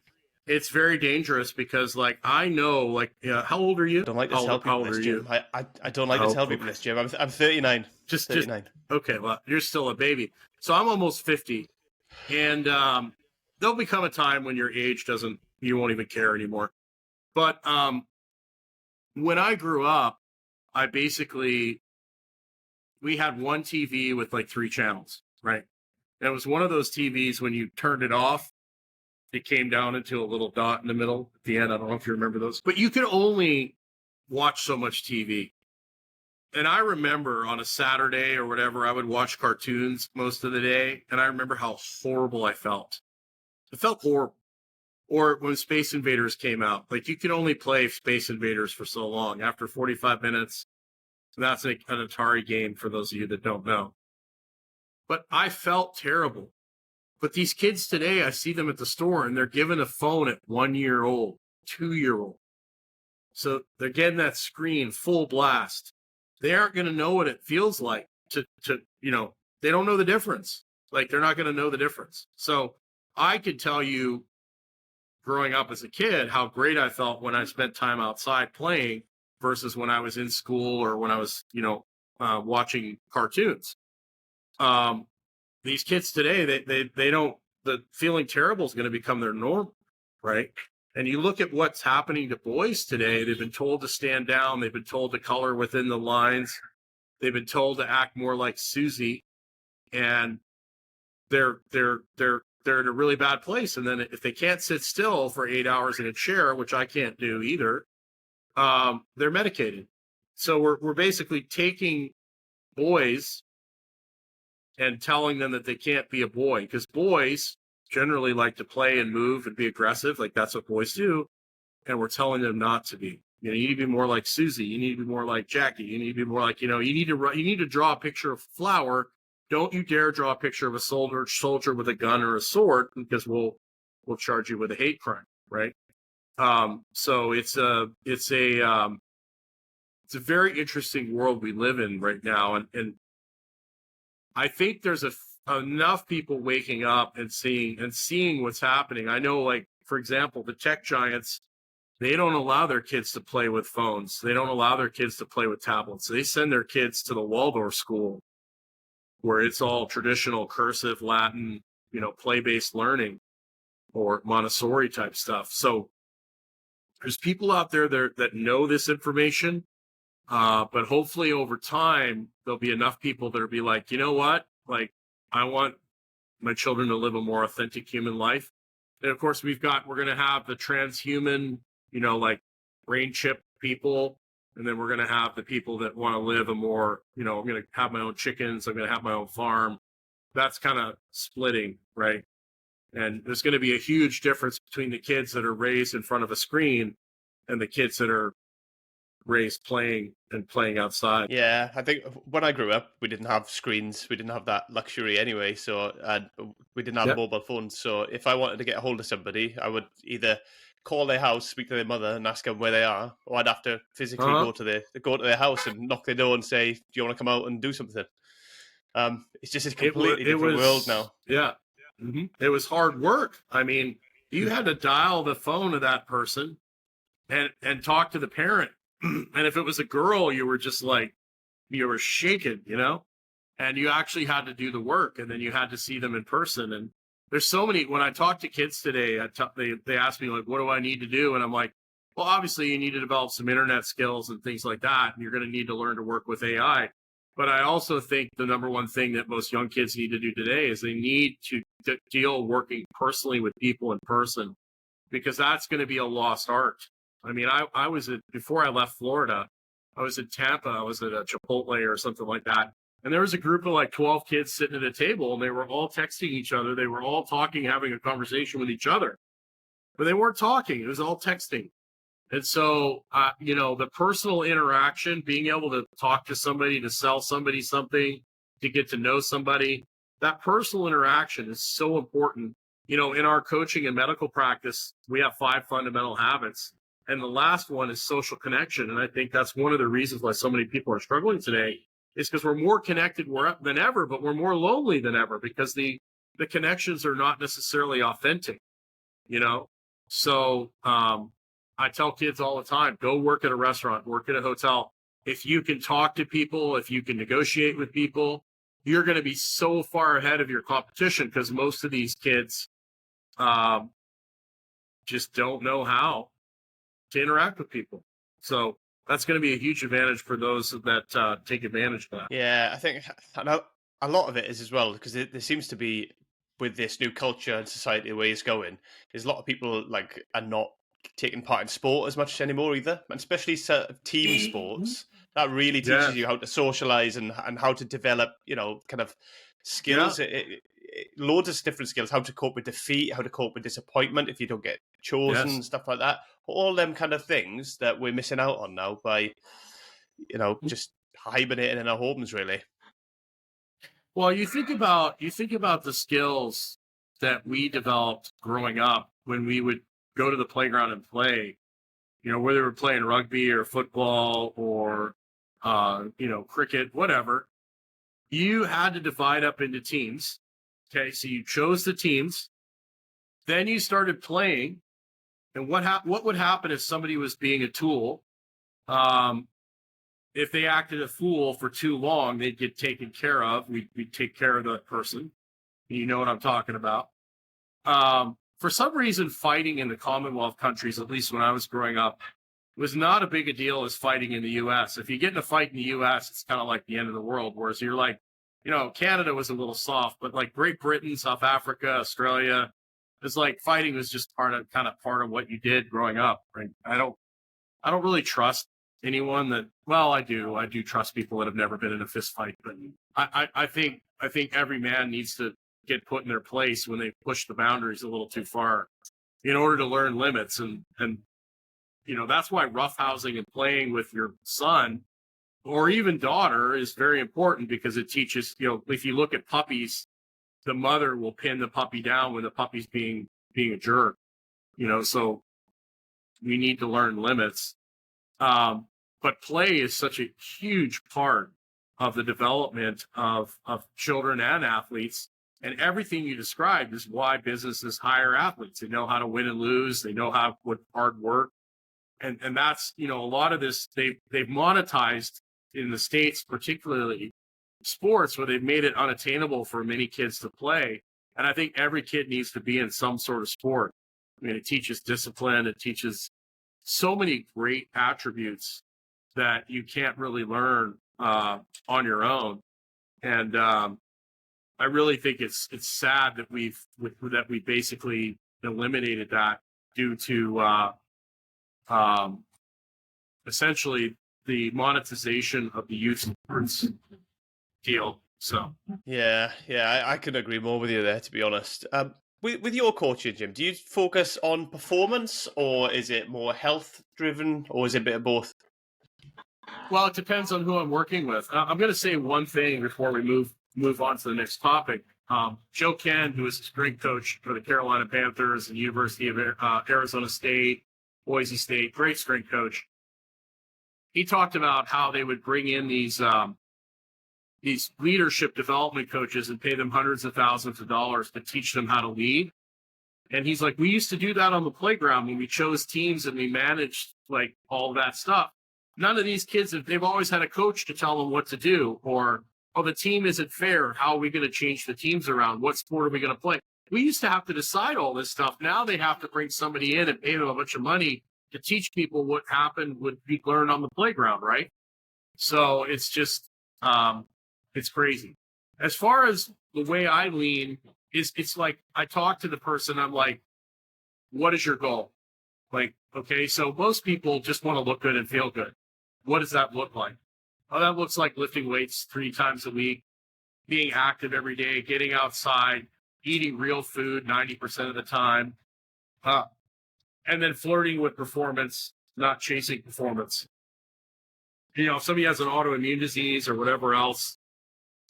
it's very dangerous because like, I know, like, yeah, how old are I you? don't like to How tell old, how people old this, are Jim. you? I don't like to Oh, tell people okay. this, Jim. I'm 39. Just, 39. okay. Well, you're still a baby. So I'm almost 50. And there'll become a time when your age you won't even care anymore. But when I grew up, I basically, we had one TV with like 3 channels, right? And it was one of those TVs when you turned it off, it came down into a little dot in the middle at the end. I don't know if you remember those, but you could only watch so much TV. And I remember on a Saturday or whatever, I would watch cartoons most of the day. And I remember how horrible I felt. It felt horrible. Or when Space Invaders came out, like you could only play Space Invaders for so long. After 45 minutes, that's an Atari game for those of you that don't know. But I felt terrible. But these kids today, I see them at the store and they're given a phone at 1 year old, 2 year old. So they're getting that screen full blast. They aren't going to know what it feels like they don't know the difference. Like they're not going to know the difference. So I could tell you growing up as a kid, how great I felt when I spent time outside playing versus when I was in school or when I was, watching cartoons. Um, these kids today, they don't, the feeling terrible is going to become their norm, right? And you look at what's happening to boys today, they've been told to stand down. They've been told to color within the lines. They've been told to act more like Susie, and they're in a really bad place. And then if they can't sit still for 8 hours in a chair, which I can't do either, they're medicated. So we're basically taking boys and telling them that they can't be a boy, because boys generally like to play and move and be aggressive. Like that's what boys do. And we're telling them not to be. You need to be more like Susie. You need to be more like Jackie. You need to be more like, you need to draw a picture of a flower. Don't you dare draw a picture of a soldier with a gun or a sword, because we'll charge you with a hate crime, right? So it's a very interesting world we live in right now, and I think there's enough people waking up and seeing what's happening. I know, like for example, the tech giants. They don't allow their kids to play with phones. They don't allow their kids to play with tablets. They send their kids to the Waldorf school where it's all traditional cursive Latin, play-based learning or Montessori type stuff. So there's people out there that know this information, but hopefully over time, there'll be enough people that'll be like, you know what? Like, I want my children to live a more authentic human life. And of course, we're going to have the transhuman, like brain chip people. And then we're going to have the people that want to live a more, I'm going to have my own chickens. I'm going to have my own farm. That's kind of splitting, right? And there's going to be a huge difference between the kids that are raised in front of a screen and the kids that are raised playing outside. Yeah, I think when I grew up, we didn't have screens. We didn't have that luxury anyway. So we didn't have Yep. mobile phones. So if I wanted to get a hold of somebody, I would either call their house, speak to their mother, and ask them where they are, or I'd have to physically Uh-huh. go to their house and knock their door and say, "Do you want to come out and do something?" It's just a completely different world now. Yeah. Mm-hmm. It was hard work. I mean, you had to dial the phone of that person and talk to the parent. And if it was a girl, you were just like, you were shaken, and you actually had to do the work, and then you had to see them in person. And there's so many, when I talk to kids today, they ask me like, what do I need to do? And I'm like, Well, obviously, you need to develop some internet skills and things like that. And you're going to need to learn to work with AI. But I also think the number one thing that most young kids need to do today is they need to deal working personally with people in person, because that's going to be a lost art. I mean, I was before I left Florida, I was in Tampa. I was at a Chipotle or something like that. And there was a group of like 12 kids sitting at a table, and they were all texting each other. They were all talking, having a conversation with each other, but they weren't talking. It was all texting. And so, the personal interaction, being able to talk to somebody, to sell somebody something, to get to know somebody, that personal interaction is so important. In our coaching and medical practice, we have 5 fundamental habits. And the last one is social connection. And I think that's one of the reasons why so many people are struggling today, is because we're more connected than ever, but we're more lonely than ever because the connections are not necessarily authentic, So, I tell kids all the time, go work at a restaurant, work at a hotel. If you can talk to people, if you can negotiate with people, you're going to be so far ahead of your competition, because most of these kids just don't know how to interact with people. So that's going to be a huge advantage for those that take advantage of that. Yeah, I think a lot of it is as well, because there seems to be, with this new culture and society, the way it's going, is a lot of people are not taking part in sport as much anymore either, and especially sort of team sports. That really teaches you how to socialize and how to develop, kind of skills. Yeah. Loads of different skills: how to cope with defeat, how to cope with disappointment if you don't get chosen, Yes. stuff like that. All them kind of things that we're missing out on now by, just hibernating in our homes, really. Well, you think about the skills that we developed growing up when we would go to the playground and play, whether we're playing rugby or football or, cricket, whatever. You had to divide up into teams. Okay. So you chose the teams, then you started playing. And what would happen if somebody was being a tool? If they acted a fool for too long, they'd get taken care of. We'd take care of that person. You know what I'm talking about. For some reason, fighting in the Commonwealth countries, at least when I was growing up, was not a big a deal as fighting in the U.S. If you get in a fight in the U.S., it's kind of like the end of the world. Whereas you're like, Canada was a little soft, but like Great Britain, South Africa, Australia, it's like fighting was just part of what you did growing up. Right? I don't really trust anyone that. Well, I do trust people that have never been in a fist fight, but I think every man needs to get put in their place when they push the boundaries a little too far in order to learn limits. And that's why roughhousing and playing with your son or even daughter is very important, because it teaches, if you look at puppies, the mother will pin the puppy down when the puppy's being a jerk, so we need to learn limits. But play is such a huge part of the development of children and athletes. And everything you described is why businesses hire athletes. They know how to win and lose. They know what hard work. And that's, a lot of this, they've monetized in the States, particularly sports, where they've made it unattainable for many kids to play. And I think every kid needs to be in some sort of sport. I mean, it teaches discipline. It teaches so many great attributes that you can't really learn on your own. And I really think it's sad that we basically eliminated that due to essentially the monetization of the youth sports deal. So yeah, I could agree more with you there, to be honest. With your coaching, Jim, do you focus on performance, or is it more health driven, or is it a bit of both? Well, it depends on who I'm working with. I'm going to say one thing before we move on to the next topic. Joe Ken, who is a strength coach for the Carolina Panthers and University of Arizona State, Boise State, great strength coach. He talked about how they would bring in these leadership development coaches and pay them hundreds of thousands of dollars to teach them how to lead. And he's like, we used to do that on the playground when we chose teams and we managed like all that stuff. None of these kids, they've always had a coach to tell them what to do, or, oh, the team isn't fair. How are we going to change the teams around? What sport are we going to play? We used to have to decide all this stuff. Now they have to bring somebody in and pay them a bunch of money to teach people what happened would be learned on the playground, right? So it's just it's crazy. As far as the way I lean is, it's like I talk to the person, I'm like, what is your goal? Like, okay, so most people just want to look good and feel good. What does that look like? Oh, that looks like lifting weights 3 times a week, being active every day, getting outside, eating real food 90% of the time, and then flirting with performance, not chasing performance. If somebody has an autoimmune disease or whatever else,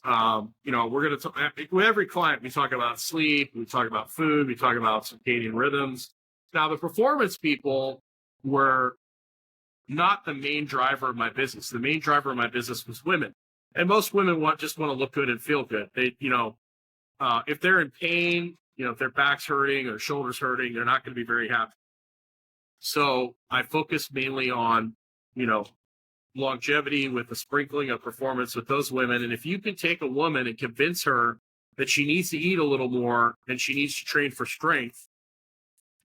we're going to, with every client, we talk about sleep, we talk about food, we talk about circadian rhythms. Now, the performance people were not the main driver of my business. The main driver of my business was women. And most women just want to look good and feel good. They, if they're in pain, if their back's hurting or shoulders hurting, they're not going to be very happy. So I focus mainly on, longevity with a sprinkling of performance with those women. And if you can take a woman and convince her that she needs to eat a little more and she needs to train for strength,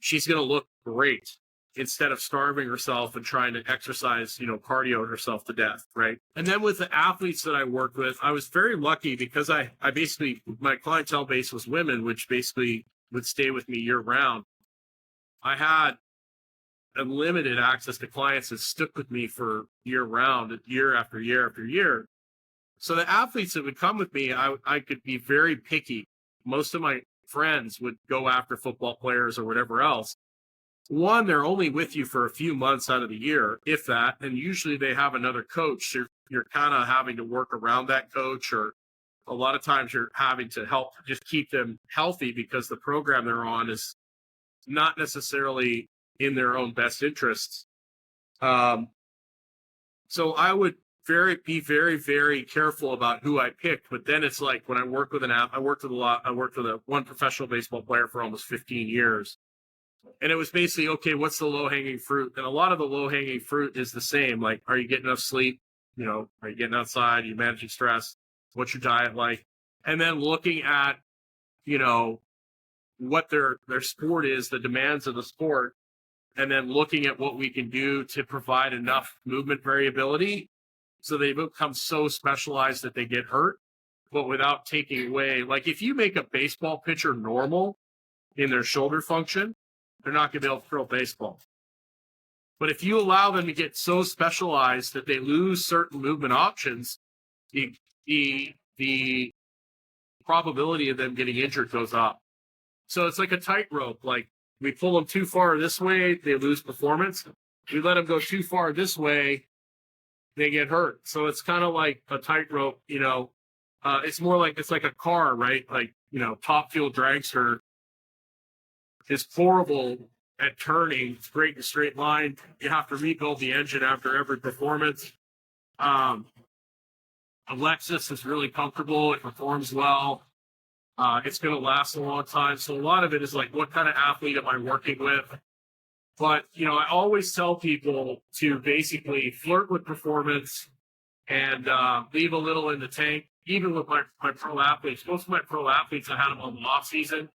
she's going to look great instead of starving herself and trying to exercise, cardio herself to death, right? And then with the athletes that I worked with, I was very lucky because I basically, my clientele base was women, which basically would stay with me year round. I had unlimited access to clients that stuck with me for year round, year after year after year. So the athletes that would come with me, I could be very picky. Most of my friends would go after football players or whatever else. One, they're only with you for a few months out of the year, if that, and usually they have another coach. You're kind of having to work around that coach, or a lot of times you're having to help just keep them healthy because the program they're on is not necessarily in their own best interests. So I would be very, very careful about who I picked. But then it's like when I work with I worked with one professional baseball player for almost 15 years. And it was basically, okay, what's the low hanging fruit? And a lot of the low hanging fruit is the same. Like, are you getting enough sleep? Are you getting outside? Are you managing stress? What's your diet like? And then looking at, what their sport is, the demands of the sport, and then looking at what we can do to provide enough movement variability so they become so specialized that they get hurt, but without taking away. Like, if you make a baseball pitcher normal in their shoulder function, they're not going to be able to throw baseball. But if you allow them to get so specialized that they lose certain movement options, the probability of them getting injured goes up. So it's like a tightrope. Like, we pull them too far this way, they lose performance. We let them go too far this way, they get hurt. So it's kind of like a tightrope, it's more like, it's like a car, right? Like, Top Fuel Dragster is horrible at turning. It's great in a straight line. You have to rebuild the engine after every performance. Alexis is really comfortable. It performs well. It's going to last a long time. So a lot of it is like, what kind of athlete am I working with? But, I always tell people to basically flirt with performance and leave a little in the tank. Even with my pro athletes, most of my pro athletes, I had them on the off season.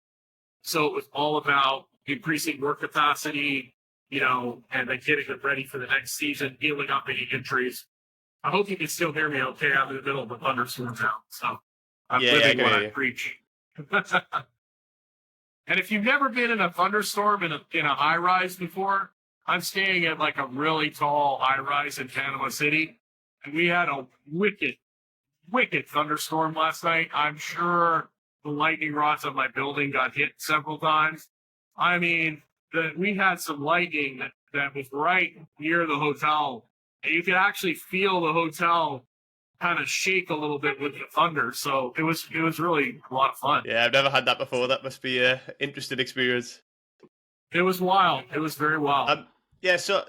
So it was all about increasing work capacity, and then getting them ready for the next season, healing up any injuries. I hope you can still hear me okay. I'm in the middle of a thunderstorm now. So I'm living what I preach. And if you've never been in a thunderstorm in a high rise before, I'm staying at like a really tall high rise in Panama City, and we had a wicked thunderstorm last night. I'm sure the lightning rods of my building got hit several times. I mean, we had some lightning that was right near the hotel, and you could actually feel the hotel kind of shake a little bit with the thunder. So it was really a lot of fun. Yeah, I've never had that before. That must be an interesting experience. It was wild. It was very wild. So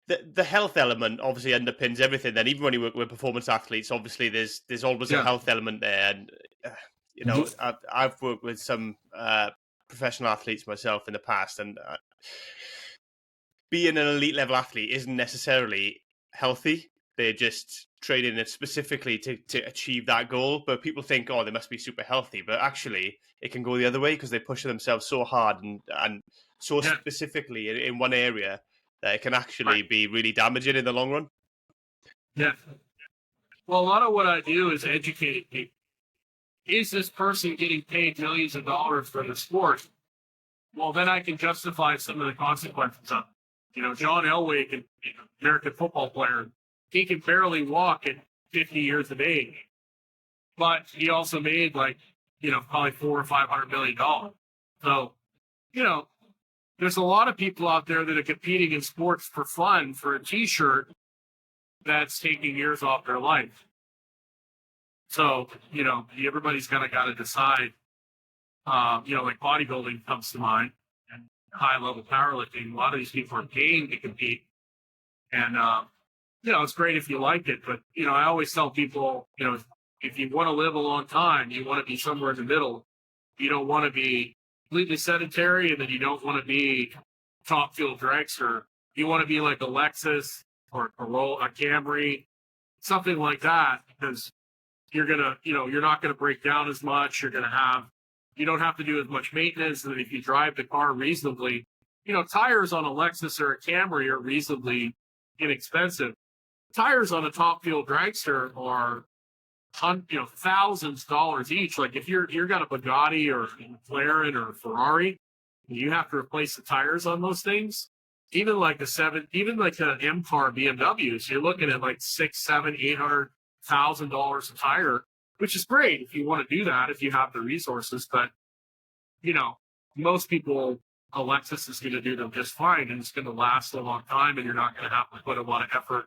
the health element obviously underpins everything. Then even when you work with performance athletes, obviously there's always a health element there. And I've worked with some professional athletes myself in the past, and being an elite level athlete isn't necessarily healthy. they're just training it specifically to achieve that goal. But people think, oh, they must be super healthy. But actually, it can go the other way because they push themselves so hard and so specifically in one area that it can actually be really damaging in the long run. Yeah. Well, a lot of what I do is educating people. Is this person getting paid millions of dollars for the sport? Well, then I can justify some of the consequences of it. John Elway, an American football player, he can barely walk at 50 years of age, but he also made probably $400 or $500 million. So, there's a lot of people out there that are competing in sports for fun for a T-shirt that's taking years off their life. So, everybody's got to decide. Like bodybuilding comes to mind, and high-level powerlifting. A lot of these people are paying to compete, and it's great if you like it. But I always tell people, if you want to live a long time, you want to be somewhere in the middle. You don't want to be completely sedentary, and then you don't want to be top fuel dragster. You want to be like a Lexus or a Camry, something like that, because you're not gonna break down as much. You don't have to do as much maintenance, and if you drive the car reasonably, tires on a Lexus or a Camry are reasonably inexpensive. Tires on a top fuel dragster are thousands of dollars each. Like if you're got a Bugatti or a McLaren or a Ferrari, you have to replace the tires on those things. Even like an M car BMWs, you're looking at like $600,000-$800,000 a tire, which is great if you want to do that, if you have the resources. But most people, a Lexus is going to do them just fine, and it's going to last a long time, and you're not going to have to put a lot of effort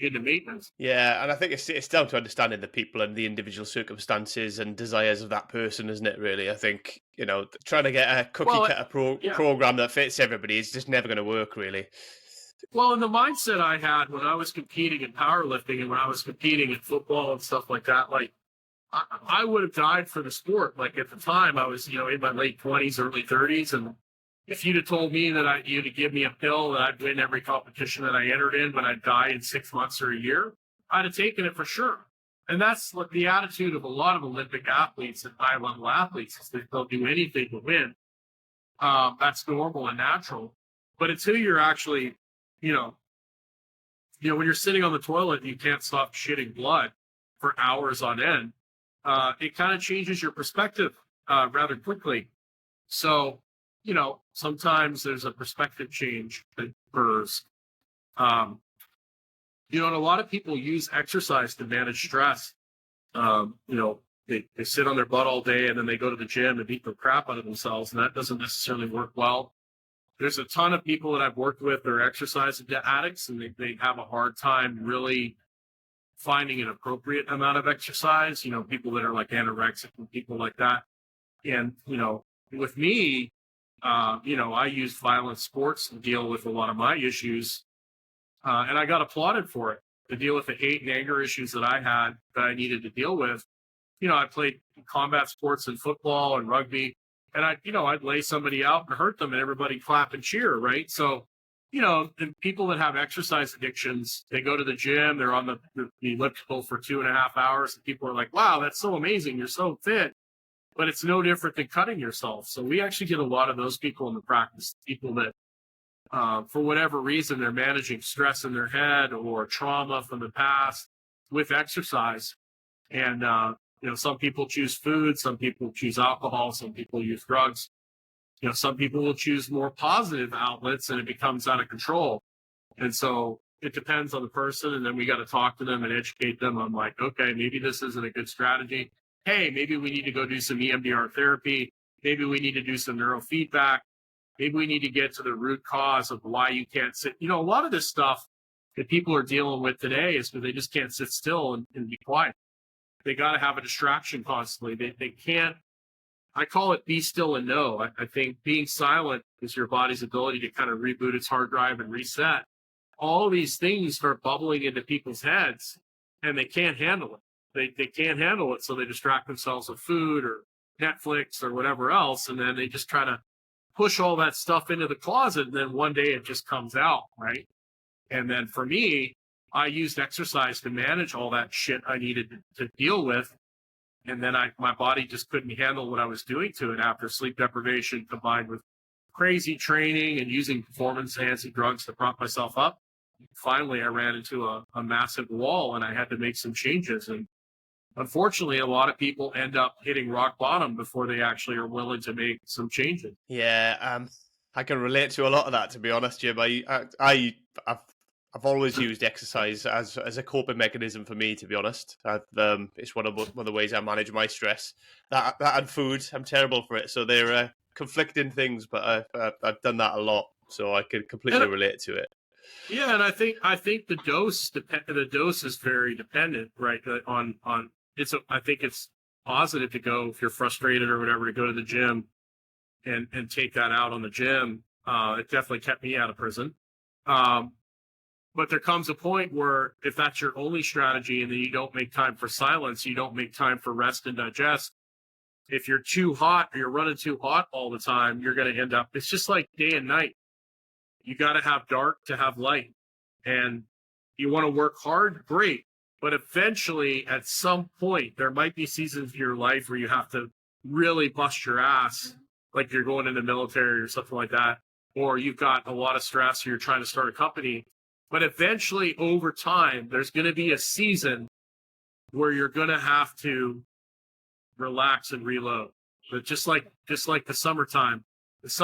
into maintenance. Yeah, and I think it's down to understanding the people and the individual circumstances and desires of that person, isn't it? Really, I think trying to get a cookie-cutter program that fits everybody is just never going to work, really. Well, and the mindset I had when I was competing in powerlifting and when I was competing in football and stuff like that, like I would have died for the sport. Like at the time, I was in my late 20s, early 30s, and if you'd have told me that you'd have given me a pill that I'd win every competition that I entered in, but I'd die in 6 months or a year, I'd have taken it for sure. And that's like the attitude of a lot of Olympic athletes and high-level athletes, is that they'll do anything to win. That's normal and natural. But until you're actually, when you're sitting on the toilet and you can't stop shitting blood for hours on end, it kind of changes your perspective rather quickly. So, sometimes there's a perspective change that occurs. And a lot of people use exercise to manage stress. They sit on their butt all day and then they go to the gym and beat the crap out of themselves, and that doesn't necessarily work well. There's a ton of people that I've worked with that are exercise addicts, and they have a hard time really finding an appropriate amount of exercise, people that are like anorexic and people like that. And, with me, I use violent sports to deal with a lot of my issues. And I got applauded for it, to deal with the hate and anger issues that I had that I needed to deal with. I played combat sports and football and rugby, and I'd lay somebody out and hurt them and everybody clap and cheer, right? So, the people that have exercise addictions, they go to the gym, they're on the elliptical for 2.5 hours, and people are like, wow, that's so amazing, you're so fit. But it's no different than cutting yourself. So we actually get a lot of those people in the practice, people that, for whatever reason, they're managing stress in their head or trauma from the past with exercise. And, some people choose food, some people choose alcohol, some people use drugs. Some people will choose more positive outlets, and it becomes out of control. And so it depends on the person. And then we got to talk to them and educate them on like, okay, maybe this isn't a good strategy. Hey, maybe we need to go do some EMDR therapy. Maybe we need to do some neurofeedback. Maybe we need to get to the root cause of why you can't sit. A lot of this stuff that people are dealing with today is because they just can't sit still and be quiet. They got to have a distraction constantly. They can't. I call it be still and know. I think being silent is your body's ability to kind of reboot its hard drive and reset. All these things start bubbling into people's heads, and they can't handle it. They can't handle it, so they distract themselves with food or Netflix or whatever else, and then they just try to push all that stuff into the closet, and then one day it just comes out, right? And then for me, I used exercise to manage all that shit I needed to deal with. And then my body just couldn't handle what I was doing to it after sleep deprivation combined with crazy training and using performance enhancing drugs to prop myself up. Finally, I ran into a massive wall and I had to make some changes. And unfortunately, a lot of people end up hitting rock bottom before they actually are willing to make some changes. Yeah, I can relate to a lot of that, to be honest, Jim. I've always used exercise as a coping mechanism for me, to be honest. It's one of the ways I manage my stress. That and food, I'm terrible for it. So they're conflicting things, but I've done that a lot, so I can completely relate to it. Yeah, and I think the dose is very dependent, right? I think it's positive to go if you're frustrated or whatever to go to the gym and take that out on the gym. It definitely kept me out of prison. But there comes a point where if that's your only strategy and then you don't make time for silence, you don't make time for rest and digest. If you're too hot or you're running too hot all the time, you're going to end up, it's just like day and night. You got to have dark to have light. And you want to work hard, great. But eventually, at some point, there might be seasons of your life where you have to really bust your ass, like you're going in the military or something like that, or you've got a lot of stress or you're trying to start a company. But eventually, over time, there's going to be a season where you're going to have to relax and reload. But just like the summertime is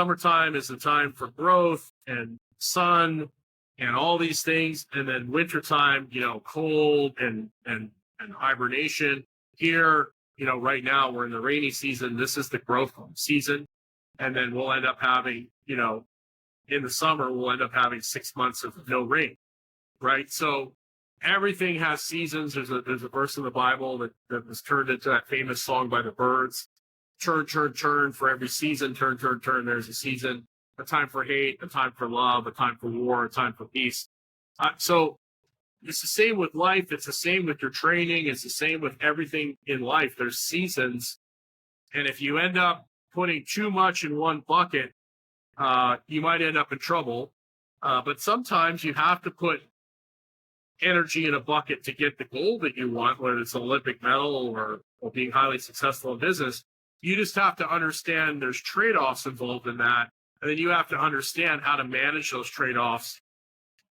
the time for growth and sun and all these things. And then wintertime, cold and hibernation. Here, right now we're in the rainy season. This is the growth season. And then we'll end up having, in the summer, we'll end up having 6 months of no rain, right? So everything has seasons. There's a verse in the Bible that was turned into that famous song by the Birds. Turn, turn, turn, for every season, turn, turn, turn, there's a season. A time for hate, a time for love, a time for war, a time for peace. So it's the same with life. It's the same with your training. It's the same with everything in life. There's seasons. And if you end up putting too much in one bucket, you might end up in trouble. But sometimes you have to put energy in a bucket to get the goal that you want, whether it's an Olympic medal or being highly successful in business. You just have to understand there's trade-offs involved in that. And then you have to understand how to manage those trade-offs.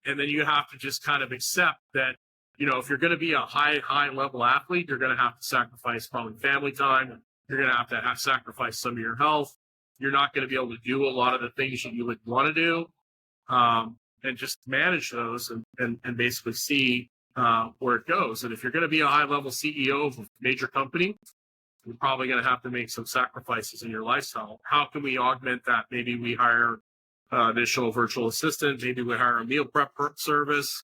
And then you have to just kind of accept that, if you're going to be a high level athlete, you're going to have to sacrifice probably family time. You're going to have sacrifice some of your health. You're not going to be able to do a lot of the things that you would want to do. And just manage those and basically see where it goes. And if you're going to be a high-level CEO of a major company, you're probably going to have to make some sacrifices in your lifestyle. How can we augment that? Maybe we hire additional virtual assistant. Maybe we hire a meal prep service.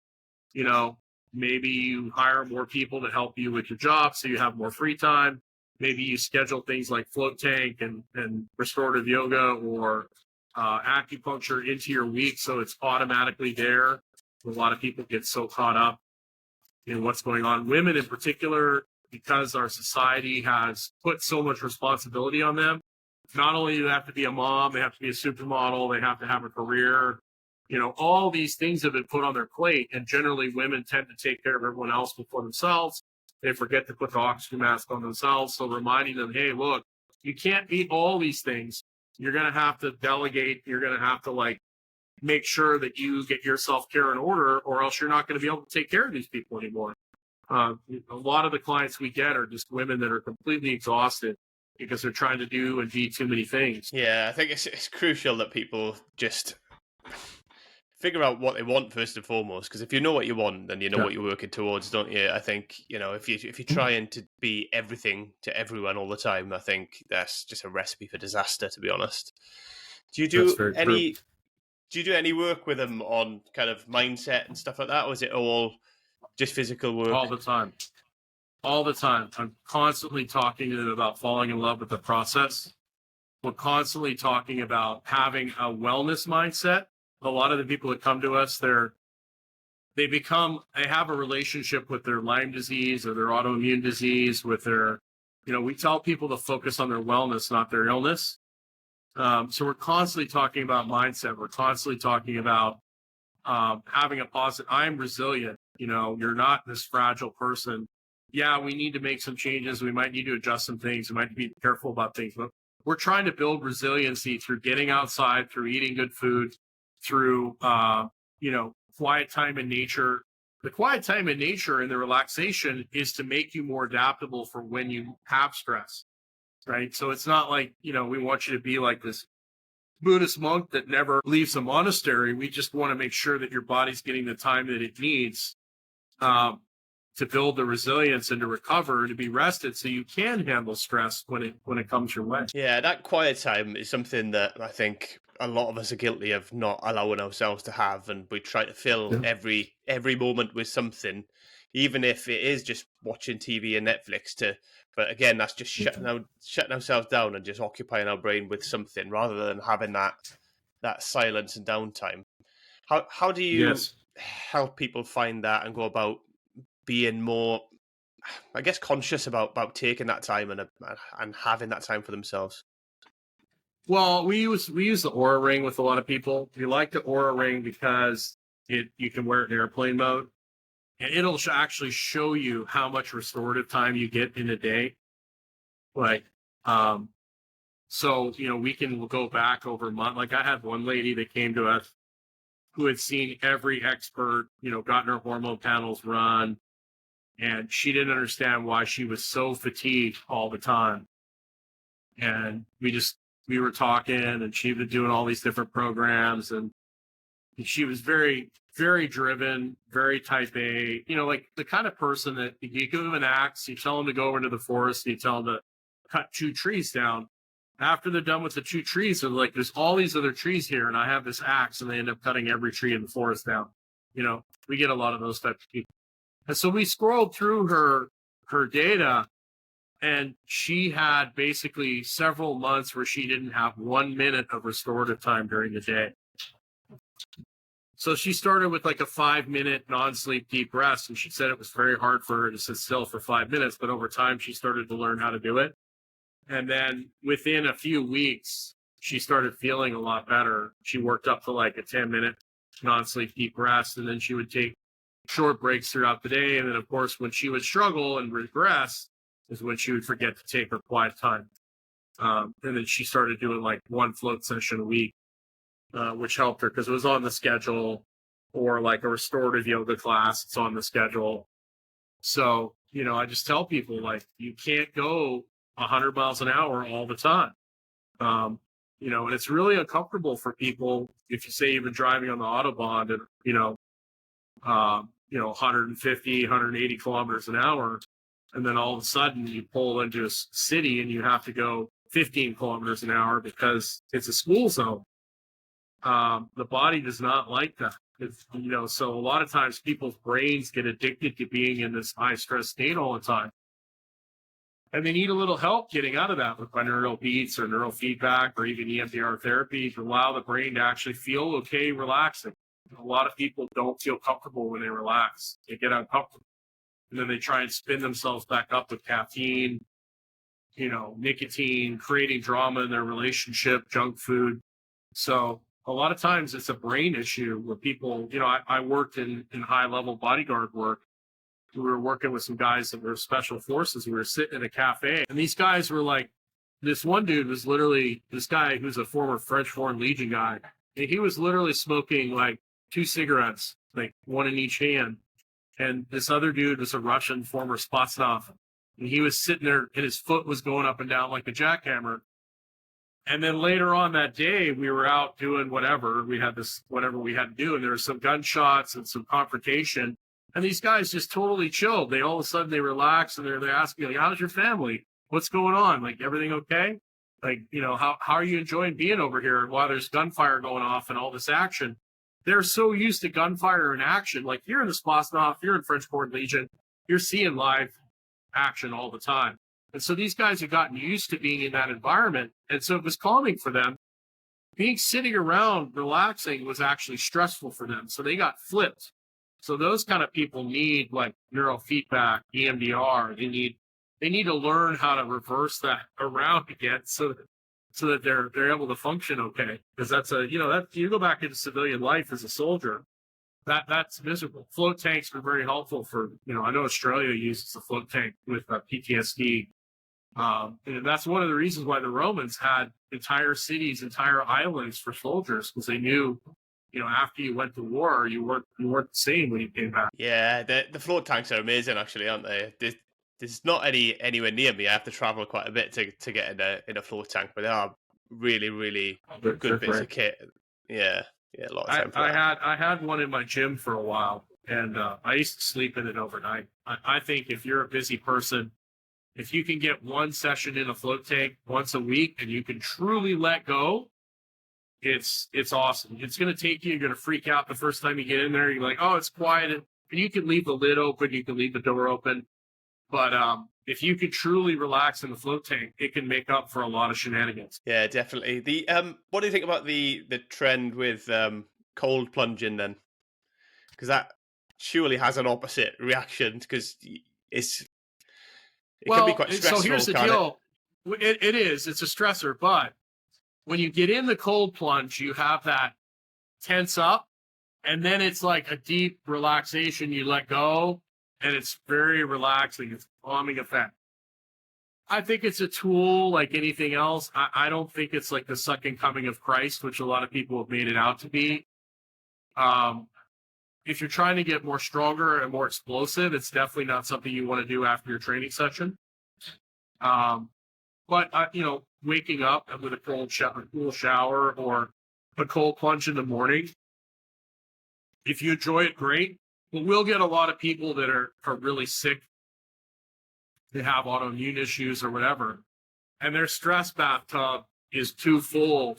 Maybe you hire more people to help you with your job so you have more free time. Maybe you schedule things like float tank and restorative yoga or acupuncture into your week so it's automatically there. A lot of people get so caught up in what's going on. Women in particular, because our society has put so much responsibility on them. Not only do they have to be a mom, they have to be a supermodel, they have to have a career. All these things have been put on their plate, and generally women tend to take care of everyone else before themselves. They forget to put the oxygen mask on themselves. So reminding them, hey, look, you can't be all these things. You're going to have to delegate. You're going to have to make sure that you get your self-care in order, or else you're not going to be able to take care of these people anymore. A lot of the clients we get are just women that are completely exhausted because they're trying to do and be too many things. Yeah, I think it's crucial that people just figure out what they want first and foremost. Because if you know what you want, then you know what you're working towards, don't you? I think if you're trying to be everything to everyone all the time, I think that's just a recipe for disaster, to be honest. Do you do any work with them on kind of mindset and stuff like that, or is it all just physical work? All the time. I'm constantly talking to them about falling in love with the process. We're constantly talking about having a wellness mindset. A lot of the people that come to us, they have a relationship with their Lyme disease or their autoimmune disease with their, we tell people to focus on their wellness, not their illness. So we're constantly talking about mindset. We're constantly talking about having a positive, I'm resilient. You're not this fragile person. Yeah, we need to make some changes. We might need to adjust some things. We might be careful about things, but we're trying to build resiliency through getting outside, through eating good food, through, quiet time in nature. The quiet time in nature and the relaxation is to make you more adaptable for when you have stress, right? So it's not like, we want you to be like this Buddhist monk that never leaves a monastery. We just want to make sure that your body's getting the time that it needs to build the resilience and to recover and to be rested so you can handle stress when it comes your way. Yeah, that quiet time is something that I think a lot of us are guilty of not allowing ourselves to have, and we try to fill every moment with something, even if it is just watching TV and Netflix. But again, that's just shutting ourselves down and just occupying our brain with something rather than having that silence and downtime. How do you help people find that and go about being more, I guess, conscious about taking that time and having that time for themselves? Well, we use the Aura Ring with a lot of people. We like the Aura Ring because you can wear it in airplane mode, and it'll actually show you how much restorative time you get in a day. Like, so we can go back over a month. Like I had one lady that came to us who had seen every expert, gotten her hormone panels run, and she didn't understand why she was so fatigued all the time. And we were talking, and she was doing all these different programs, and she was very, very driven, very type A, like the kind of person that you give them an axe, you tell them to go over into the forest, and you tell them to cut 2 trees down. After they're done with the 2 trees, they're like, there's all these other trees here, and I have this axe, and they end up cutting every tree in the forest down. We get a lot of those types of people. And so we scrolled through her data, and she had basically several months where she didn't have 1 minute of restorative time during the day. So she started with like a 5-minute non-sleep deep rest, and she said it was very hard for her to sit still for 5 minutes, but over time she started to learn how to do it. And then within a few weeks, she started feeling a lot better. She worked up to like a 10-minute non-sleep deep rest, and then she would take short breaks throughout the day. And then, of course, when she would struggle and regress is when she would forget to take her quiet time. And then she started doing like 1 float session a week, which helped her because it was on the schedule, or like a restorative yoga class, it's on the schedule. So, I just tell people, like, you can't go 100 miles an hour all the time. And it's really uncomfortable for people if you say you've been driving on the Autobahn and, 150, 180 kilometers an hour. And then all of a sudden you pull into a city and you have to go 15 kilometers an hour because it's a school zone. The body does not like that. So a lot of times people's brains get addicted to being in this high stress state all the time. And they need a little help getting out of that with binaural beats or neurofeedback or even EMDR therapy to allow the brain to actually feel okay relaxing. A lot of people don't feel comfortable when they relax. They get uncomfortable. And then they try and spin themselves back up with caffeine, nicotine, creating drama in their relationship, junk food. So a lot of times it's a brain issue where people, I worked in high-level bodyguard work. We were working with some guys that were special forces. We were sitting in a cafe, and these guys were like, this one dude was literally, this guy who's a former French Foreign Legion guy, and he was literally smoking like 2 cigarettes, like 1 in each hand. And this other dude was a Russian former Spotstav, and he was sitting there, and his foot was going up and down like a jackhammer. And then later on that day, we were out doing whatever. We had whatever we had to do, and there were some gunshots and some confrontation. And these guys just totally chilled. They all of a sudden they relaxed, and they're asking me, like, how's your family? What's going on? Like, everything okay? Like, how are you enjoying being over here while there's gunfire going off and all this action? They're so used to gunfire and action. Like, you're in the Spasnov, you're in French Foreign Legion, you're seeing live action all the time. And so these guys have gotten used to being in that environment. And so it was calming for them. Being sitting around relaxing was actually stressful for them. So they got flipped. So those kind of people need like neurofeedback, EMDR. They need to learn how to reverse that around again so that they're able to function okay. Because that's that you go back into civilian life as a soldier, that's miserable. Float tanks are very helpful for, I know Australia uses the float tank with PTSD. And that's one of the reasons why the Romans had entire cities, entire islands for soldiers, because they knew, after you went to war, you weren't the same when you came back. Yeah, the float tanks are amazing, actually, aren't they? There's not anywhere near me. I have to travel quite a bit to get in a float tank, but they are really, really good bits of kit. Yeah, a lot of time for that. I had one in my gym for a while, and I used to sleep in it overnight. I think if you're a busy person, if you can get one session in a float tank once a week and you can truly let go, it's awesome. It's going to take you. You're going to freak out the first time you get in there. You're like, oh, it's quiet, and you can leave the lid open, you can leave the door open, but if you can truly relax in the float tank, it can make up for a lot of shenanigans. Yeah, definitely. What do you think about the trend with cold plunging then? Because that surely has an opposite reaction, because it can be quite stressful. So here's the deal. It is. It's a stressor, but when you get in the cold plunge, you have that tense up, and then it's like a deep relaxation. You let go, and it's very relaxing. It's calming effect. I think it's a tool like anything else. I don't think it's like the second coming of Christ, which a lot of people have made it out to be. If you're trying to get more stronger and more explosive, it's definitely not something you want to do after your training session. But waking up with a cool shower or a cold plunge in the morning, if you enjoy it, great. But we'll get a lot of people that are really sick. They have autoimmune issues or whatever, and their stress bathtub is too full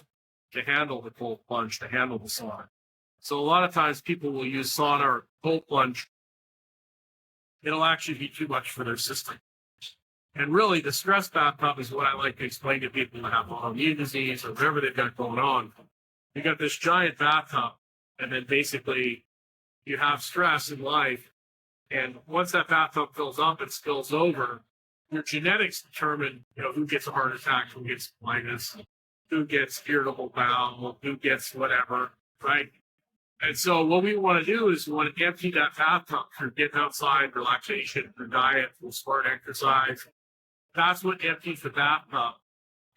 to handle the cold plunge, to handle the sauna. So a lot of times people will use sauna or cold plunge. It'll actually be too much for their system. And really, the stress bathtub is what I like to explain to people that have autoimmune disease or whatever they've got going on. You got this giant bathtub, and then basically you have stress in life. And once that bathtub fills up and spills over, your genetics determine, who gets a heart attack, who gets blindness, who gets irritable bowel, who gets whatever, right? And so what we want to do is we want to empty that bathtub through getting outside, relaxation, through diet, through sport exercise. That's what empties the bathtub.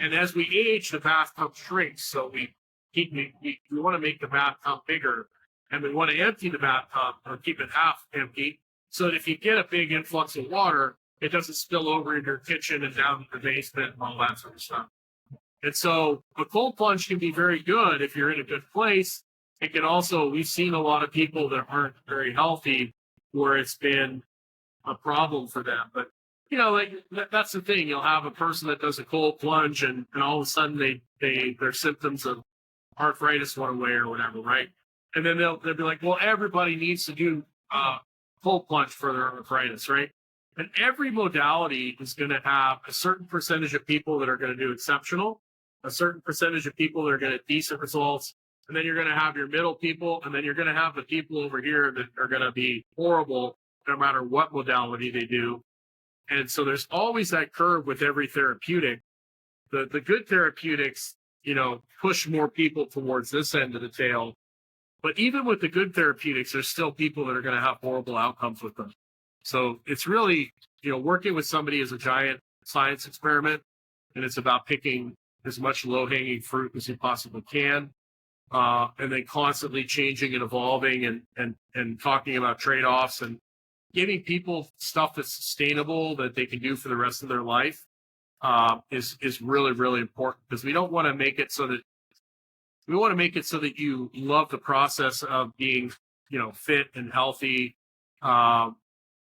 And as we age, the bathtub shrinks. So we want to make the bathtub bigger, and we want to empty the bathtub or keep it half empty, so that if you get a big influx of water, it doesn't spill over into your kitchen and down to the basement and all that sort of stuff. And so a cold plunge can be very good if you're in a good place. It can also, we've seen a lot of people that aren't very healthy where it's been a problem for them. But, that's the thing. You'll have a person that does a cold plunge and all of a sudden their symptoms of arthritis went away or whatever, right? And then they'll be like, well, everybody needs to do cold plunge for their arthritis, right? And every modality is going to have a certain percentage of people that are going to do exceptional, a certain percentage of people that are going to decent results, and then you're going to have your middle people, and then you're going to have the people over here that are going to be horrible no matter what modality they do. And so there's always that curve with every therapeutic. The good therapeutics, push more people towards this end of the tail. But even with the good therapeutics, there's still people that are going to have horrible outcomes with them. So it's really, working with somebody is a giant science experiment, and it's about picking as much low-hanging fruit as you possibly can, and then constantly changing and evolving and talking about trade-offs and giving people stuff that's sustainable that they can do for the rest of their life is really, really important, because we don't want to make it so that you love the process of being, fit and healthy.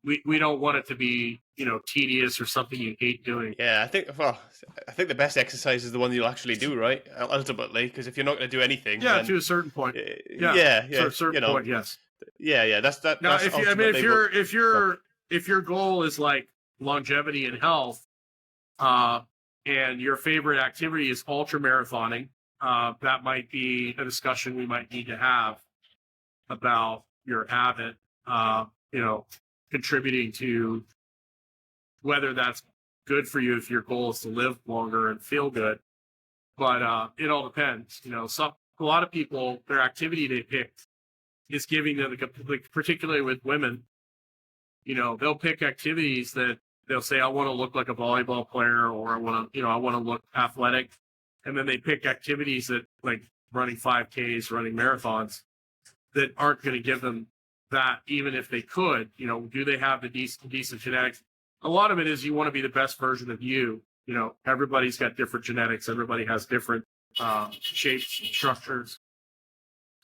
We don't want it to be, tedious or something you hate doing. Yeah, I think the best exercise is the one you'll actually do, right? Ultimately, because if you're not going to do anything, then, to a certain point, to a certain point, yes. Yeah. That's now. That's If your goal is like longevity and health, and your favorite activity is ultra marathoning, that might be a discussion we might need to have about your habit, contributing to whether that's good for you if your goal is to live longer and feel good. But it all depends. A lot of people, their activity they picked, is giving them, like, particularly with women, they'll pick activities that they'll say, I want to look like a volleyball player, or I want to look athletic. And then they pick activities that, like running 5Ks, running marathons, that aren't going to give them that, even if they could. Do they have the decent genetics? A lot of it is you want to be the best version of you. Everybody's got different genetics. Everybody has different shapes and structures.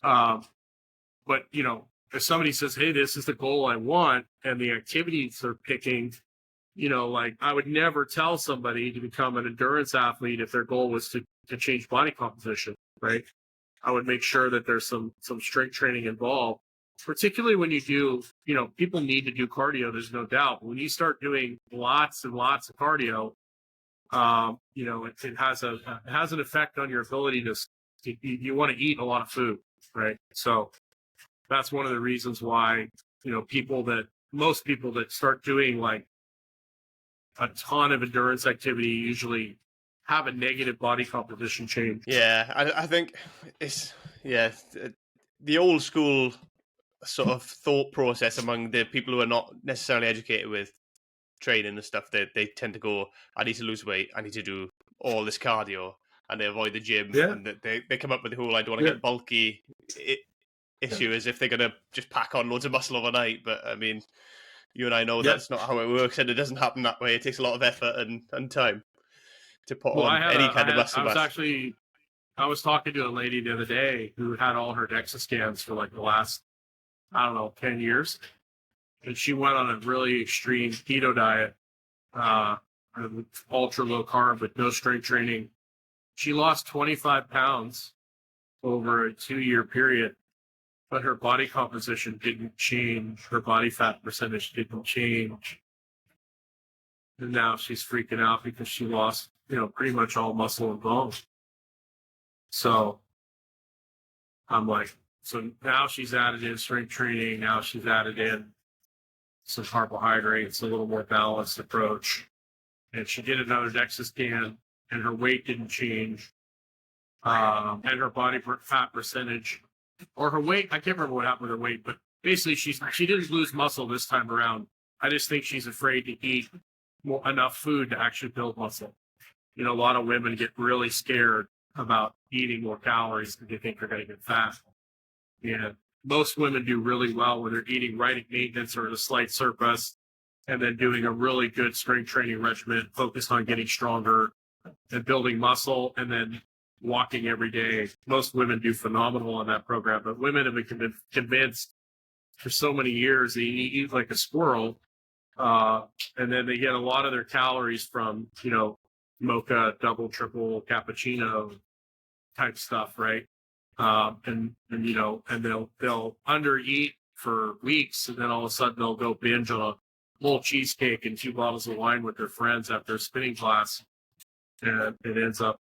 But if somebody says, hey, this is the goal I want, and the activities they're picking, like, I would never tell somebody to become an endurance athlete if their goal was to change body composition, right? I would make sure that there's some strength training involved, particularly when you do, people need to do cardio, there's no doubt. But when you start doing lots and lots of cardio, it has an effect on your ability you want to eat a lot of food, right? So that's one of the reasons why, most people that start doing like a ton of endurance activity usually have a negative body composition change. Yeah, I think it's the old school sort of thought process among the people who are not necessarily educated with training and stuff. They tend to go, I need to lose weight, I need to do all this cardio, and they avoid the gym. Yeah. And they come up with the whole I don't want to get bulky issue, as if they're going to just pack on loads of muscle overnight. But I mean, you and I know that's not how it works, and it doesn't happen that way. It takes a lot of effort and time to put on any kind of muscle mass. I was talking to a lady the other day who had all her DEXA scans for like the last, 10 years. And she went on a really extreme keto diet, ultra low carb with no strength training. She lost 25 pounds over a 2-year period, but her body composition didn't change. Her body fat percentage didn't change. And now she's freaking out because she lost, pretty much all muscle and bone. So I'm like, so now she's added in strength training. Now she's added in some carbohydrates, a little more balanced approach. And she did another DEXA scan, and her weight didn't change. And her body fat percentage, or her weight, I can't remember what happened with her weight, but basically she didn't lose muscle this time around. I just think she's afraid to eat enough food to actually build muscle. A lot of women get really scared about eating more calories because they think they're going to get fat. And most women do really well when they're eating right at maintenance or at a slight surplus, and then doing a really good strength training regimen focused on getting stronger and building muscle, and then walking every day. Most women do phenomenal on that program, but women have been convinced for so many years they eat like a squirrel, and then they get a lot of their calories from, mocha, double, triple, cappuccino type stuff, right? And they'll undereat for weeks, and then all of a sudden they'll go binge on a whole cheesecake and 2 bottles of wine with their friends after a spinning class, and it ends up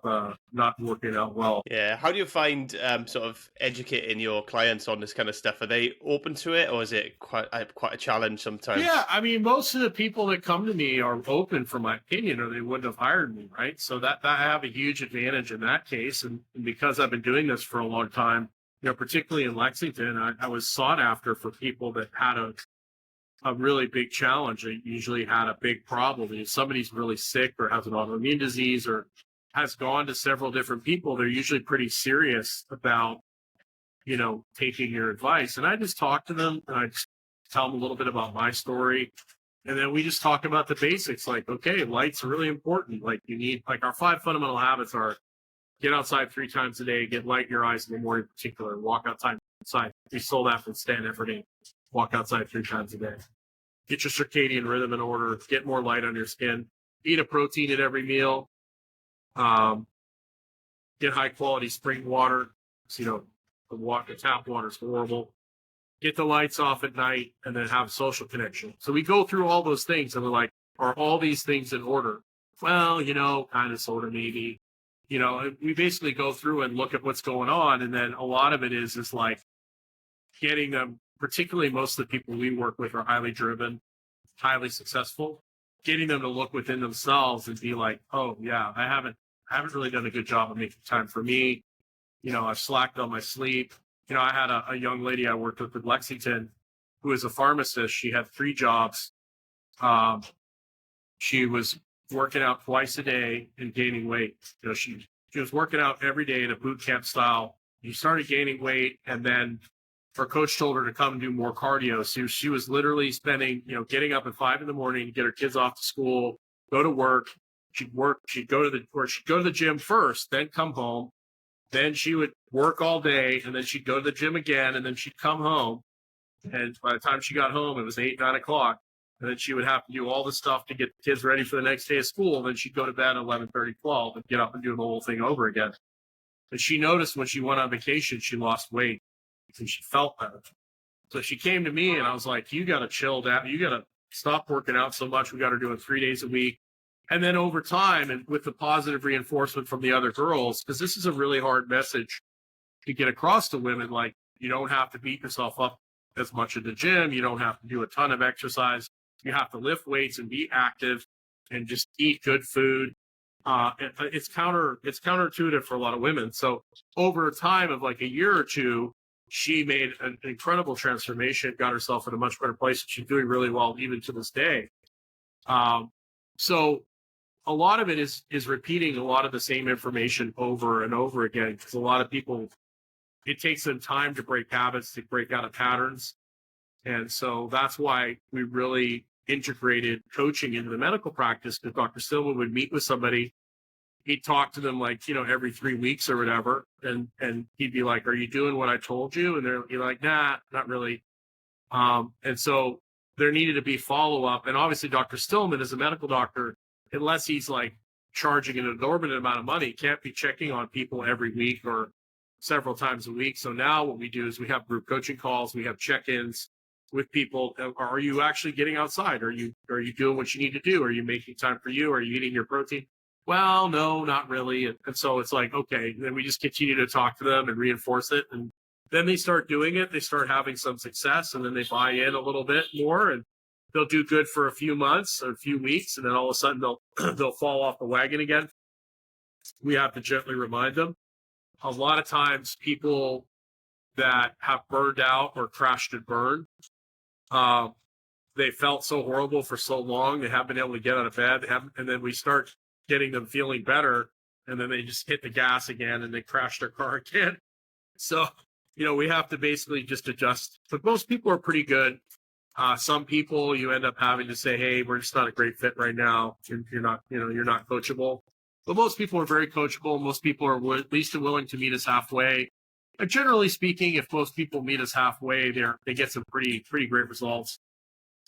not working out well. Yeah, how do you find sort of educating your clients on this kind of stuff? Are they open to it, or is it quite a challenge sometimes? Yeah, I mean, most of the people that come to me are open for my opinion, or they wouldn't have hired me, right? So that I have a huge advantage in that case, and because I've been doing this for a long time, particularly in Lexington, I was sought after for people that had a really big challenge. They usually had a big problem. If somebody's really sick or has an autoimmune disease or has gone to several different people, they're usually pretty serious about, taking your advice. And I just talk to them, and I just tell them a little bit about my story. And then we just talk about the basics, like, okay, light's really important. Like, you need, like, our 5 fundamental habits are: get outside 3 times a day, get light in your eyes in the morning in particular, walk outside. We stole that from Stan Efferding. Walk outside 3 times a day. Get your circadian rhythm in order, get more light on your skin, eat a protein at every meal, get high quality spring water. So, the tap water is horrible. Get the lights off at night, and then have social connection. So we go through all those things, and we're like, are all these things in order? Well, kind of, sort of, maybe. We basically go through and look at what's going on, and then a lot of it is like getting them, particularly most of the people we work with are highly driven, highly successful, getting them to look within themselves and be like, oh yeah, I haven't really done a good job of making time for me. I've slacked on my sleep. I had a young lady I worked with in Lexington who is a pharmacist. She had 3 jobs. Um, she was working out twice a day and gaining weight. She was working out every day in a boot camp style. She started gaining weight, and then her coach told her to come do more cardio. So she was literally spending, getting up at 5 a.m. to get her kids off to school, go to work. She'd go to the gym first, then come home. Then she would work all day, and then she'd go to the gym again, and then she'd come home. And by the time she got home, it was 8, 9 o'clock. And then she would have to do all the stuff to get the kids ready for the next day of school. And then she'd go to bed at 11:30, 12, and get up and do the whole thing over again. And she noticed when she went on vacation, she lost weight and she felt better. So she came to me, and I was like, you got to chill down. You got to stop working out so much. We got her doing 3 days a week. And then over time, and with the positive reinforcement from the other girls, because this is a really hard message to get across to women, like, you don't have to beat yourself up as much at the gym. You don't have to do a ton of exercise. You have to lift weights and be active and just eat good food. It's counterintuitive for a lot of women. So over a time of like a year or two, she made an incredible transformation, got herself in a much better place. And she's doing really well even to this day. So a lot of it is repeating a lot of the same information over and over again, because a lot of people, it takes them time to break habits, to break out of patterns. And so that's why we really integrated coaching into the medical practice, because Dr. Stillman would meet with somebody. He'd talk to them like, every 3 weeks or whatever. And he'd be like, are you doing what I told you? And you're like, nah, not really. And so there needed to be follow-up. And obviously Dr. Stillman is a medical doctor, unless he's like charging an exorbitant amount of money, can't be checking on people every week or several times a week. So now what we do is we have group coaching calls, we have check-ins with people. Are you actually getting outside? Are you doing what you need to do? Are you making time for you? Are you eating your protein? Well, no, not really. And so it's like, okay, then we just continue to talk to them and reinforce it. And then they start doing it. They start having some success, and then they buy in a little bit more, and they'll do good for a few months or a few weeks. And then all of a sudden they'll fall off the wagon again. We have to gently remind them. A lot of times people that have burned out or crashed and burned, they felt so horrible for so long, they haven't been able to get out of bed, and then we start getting them feeling better, and then they just hit the gas again and they crash their car again. So, we have to basically just adjust. But most people are pretty good. Some people you end up having to say, hey, we're just not a great fit right now. You're not coachable. But most people are very coachable. Most people are at least willing to meet us halfway. And generally speaking, if most people meet us halfway, they get some pretty great results.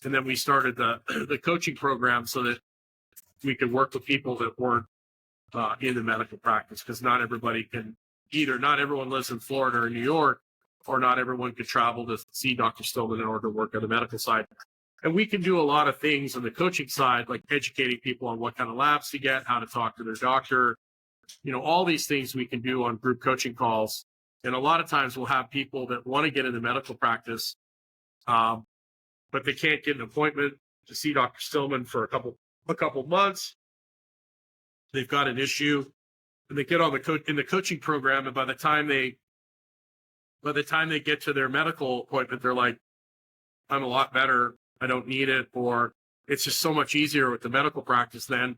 And then we started the coaching program so that we could work with people that weren't in the medical practice, because not everyone lives in Florida or New York, or not everyone could travel to see Dr. Stillman in order to work on the medical side. And we can do a lot of things on the coaching side, like educating people on what kind of labs to get, how to talk to their doctor, all these things we can do on group coaching calls. And a lot of times we'll have people that want to get into medical practice, but they can't get an appointment to see Dr. Stillman for a couple months. They've got an issue, and they get on in the coaching program, and by the time they get to their medical appointment, they're like, I'm a lot better. I don't need it. Or it's just so much easier with the medical practice then,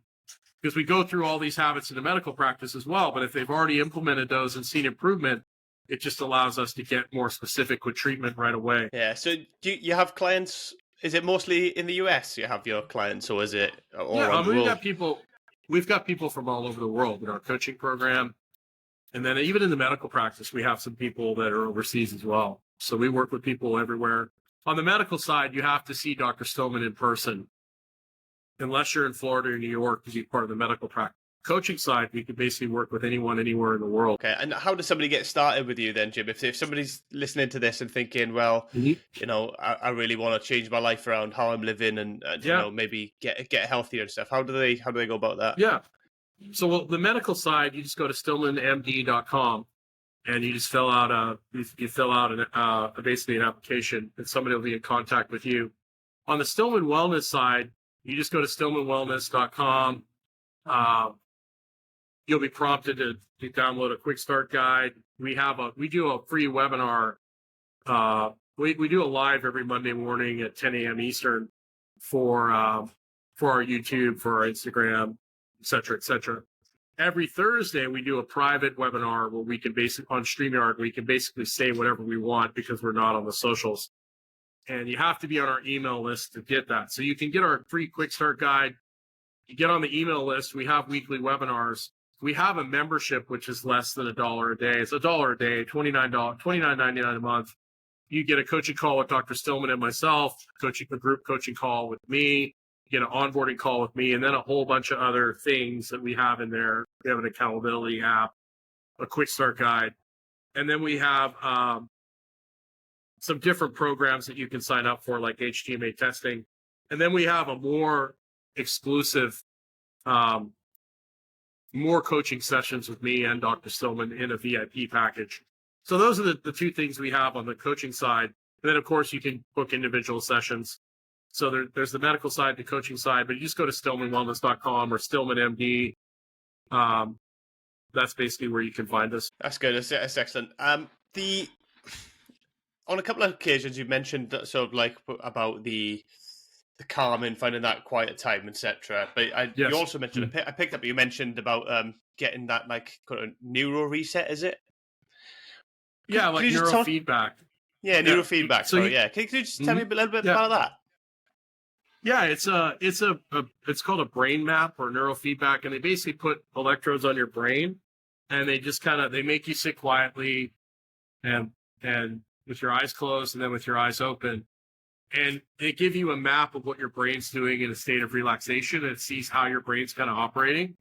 because we go through all these habits in the medical practice as well. But if they've already implemented those and seen improvement, it just allows us to get more specific with treatment right away. Yeah. So do you have clients? Is it mostly in the US you have your clients, or is it all around the world? We've got people from all over the world in our coaching program. And then even in the medical practice, we have some people that are overseas as well. So we work with people everywhere. On the medical side, you have to see Dr. Stillman in person, unless you're in Florida or New York to be part of the medical practice. Coaching side, we can basically work with anyone, anywhere in the world. Okay. And how does somebody get started with you then, Jim? If somebody's listening to this and thinking, well, I really want to change my life around how I'm living and maybe get healthier and stuff. How do they go about that? Yeah. So the medical side, you just go to stillmanmd.com and you just fill out basically an application, and somebody will be in contact with you. On the Stillman Wellness side, you just go to stillmanwellness.com. you'll be prompted to download a quick start guide. We do a free webinar. We do a live every Monday morning at 10 a.m. Eastern for our YouTube, for our Instagram, et cetera, et cetera. Every Thursday, we do a private webinar where we can on StreamYard, we can basically say whatever we want because we're not on the socials. And you have to be on our email list to get that. So you can get our free quick start guide. You get on the email list. We have weekly webinars. We have a membership, which is less than $1 a day. It's $1 a day, $29.99 a month. You get a coaching call with Dr. Stillman and myself, a group coaching call with me, you get an onboarding call with me, and then a whole bunch of other things that we have in there. We have an accountability app, a quick start guide. And then we have some different programs that you can sign up for, like HTMA testing. And then we have a more exclusive, more coaching sessions with me and Dr. Stillman in a VIP package. So those are the two things we have on the coaching side. And then, of course, you can book individual sessions. So there's the medical side, the coaching side, but you just go to stillmanwellness.com or StillmanMD. That's basically where you can find us. That's good. That's excellent. On a couple of occasions, you mentioned sort of like about the calming, finding that quiet time, etc. But Yes. You also mentioned, I picked up, you mentioned about getting that like kind of neuro reset, is it? Yeah, like neurofeedback. Yeah, neurofeedback. So yeah. Can you just tell me a little bit about that? Yeah, it's called a brain map or neurofeedback, and they basically put electrodes on your brain, and they just they make you sit quietly, and with your eyes closed, and then with your eyes open, and they give you a map of what your brain's doing in a state of relaxation, and it sees how your brain's kind of operating,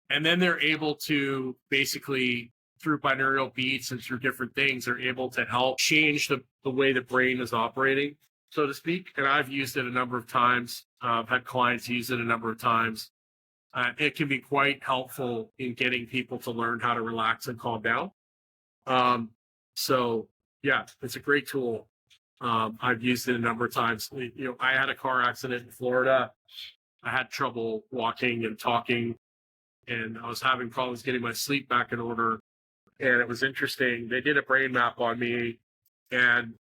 and then they're able to basically, through binaural beats and through different things, they're able to help change the way the brain is operating, so to speak. And I've used it a number of times. I've had clients use it a number of times. It can be quite helpful in getting people to learn how to relax and calm down. So yeah, it's a great tool. I've used it a number of times. I had a car accident in Florida. I had trouble walking and talking, and I was having problems getting my sleep back in order. And it was interesting. They did a brain map on me, and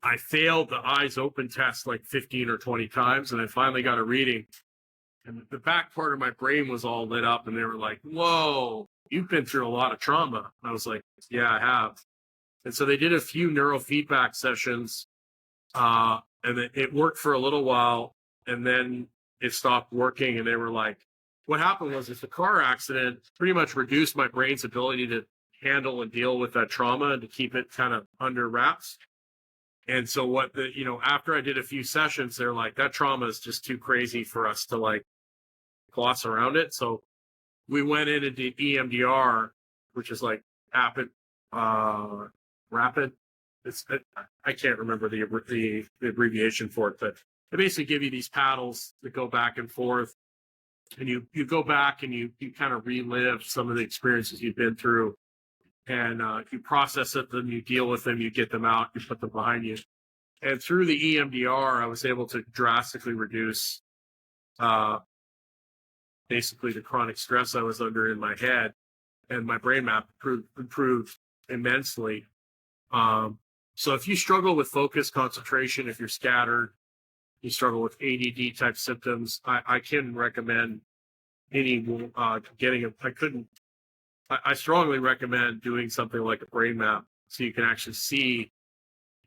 I failed the eyes open test like 15 or 20 times, and I finally got a reading. And the back part of my brain was all lit up, and they were like, "Whoa, you've been through a lot of trauma." I was like, "Yeah, I have." And so they did a few neurofeedback sessions, and it worked for a little while, and then it stopped working. And they were like, what happened was the car accident pretty much reduced my brain's ability to handle and deal with that trauma and to keep it kind of under wraps. And so after I did a few sessions, they're like, that trauma is just too crazy for us to like gloss around it. So we went in and did EMDR, which is like rapid. I can't remember the abbreviation for it, but they basically give you these paddles that go back and forth, and you go back and you kind of relive some of the experiences you've been through, and you process it, then you deal with them, you get them out, you put them behind you. And through the EMDR, I was able to drastically reduce basically the chronic stress I was under in my head, and my brain map improved immensely. So if you struggle with focus, concentration, if you're scattered, you struggle with ADD type symptoms, I can recommend I strongly recommend doing something like a brain map, so you can actually see.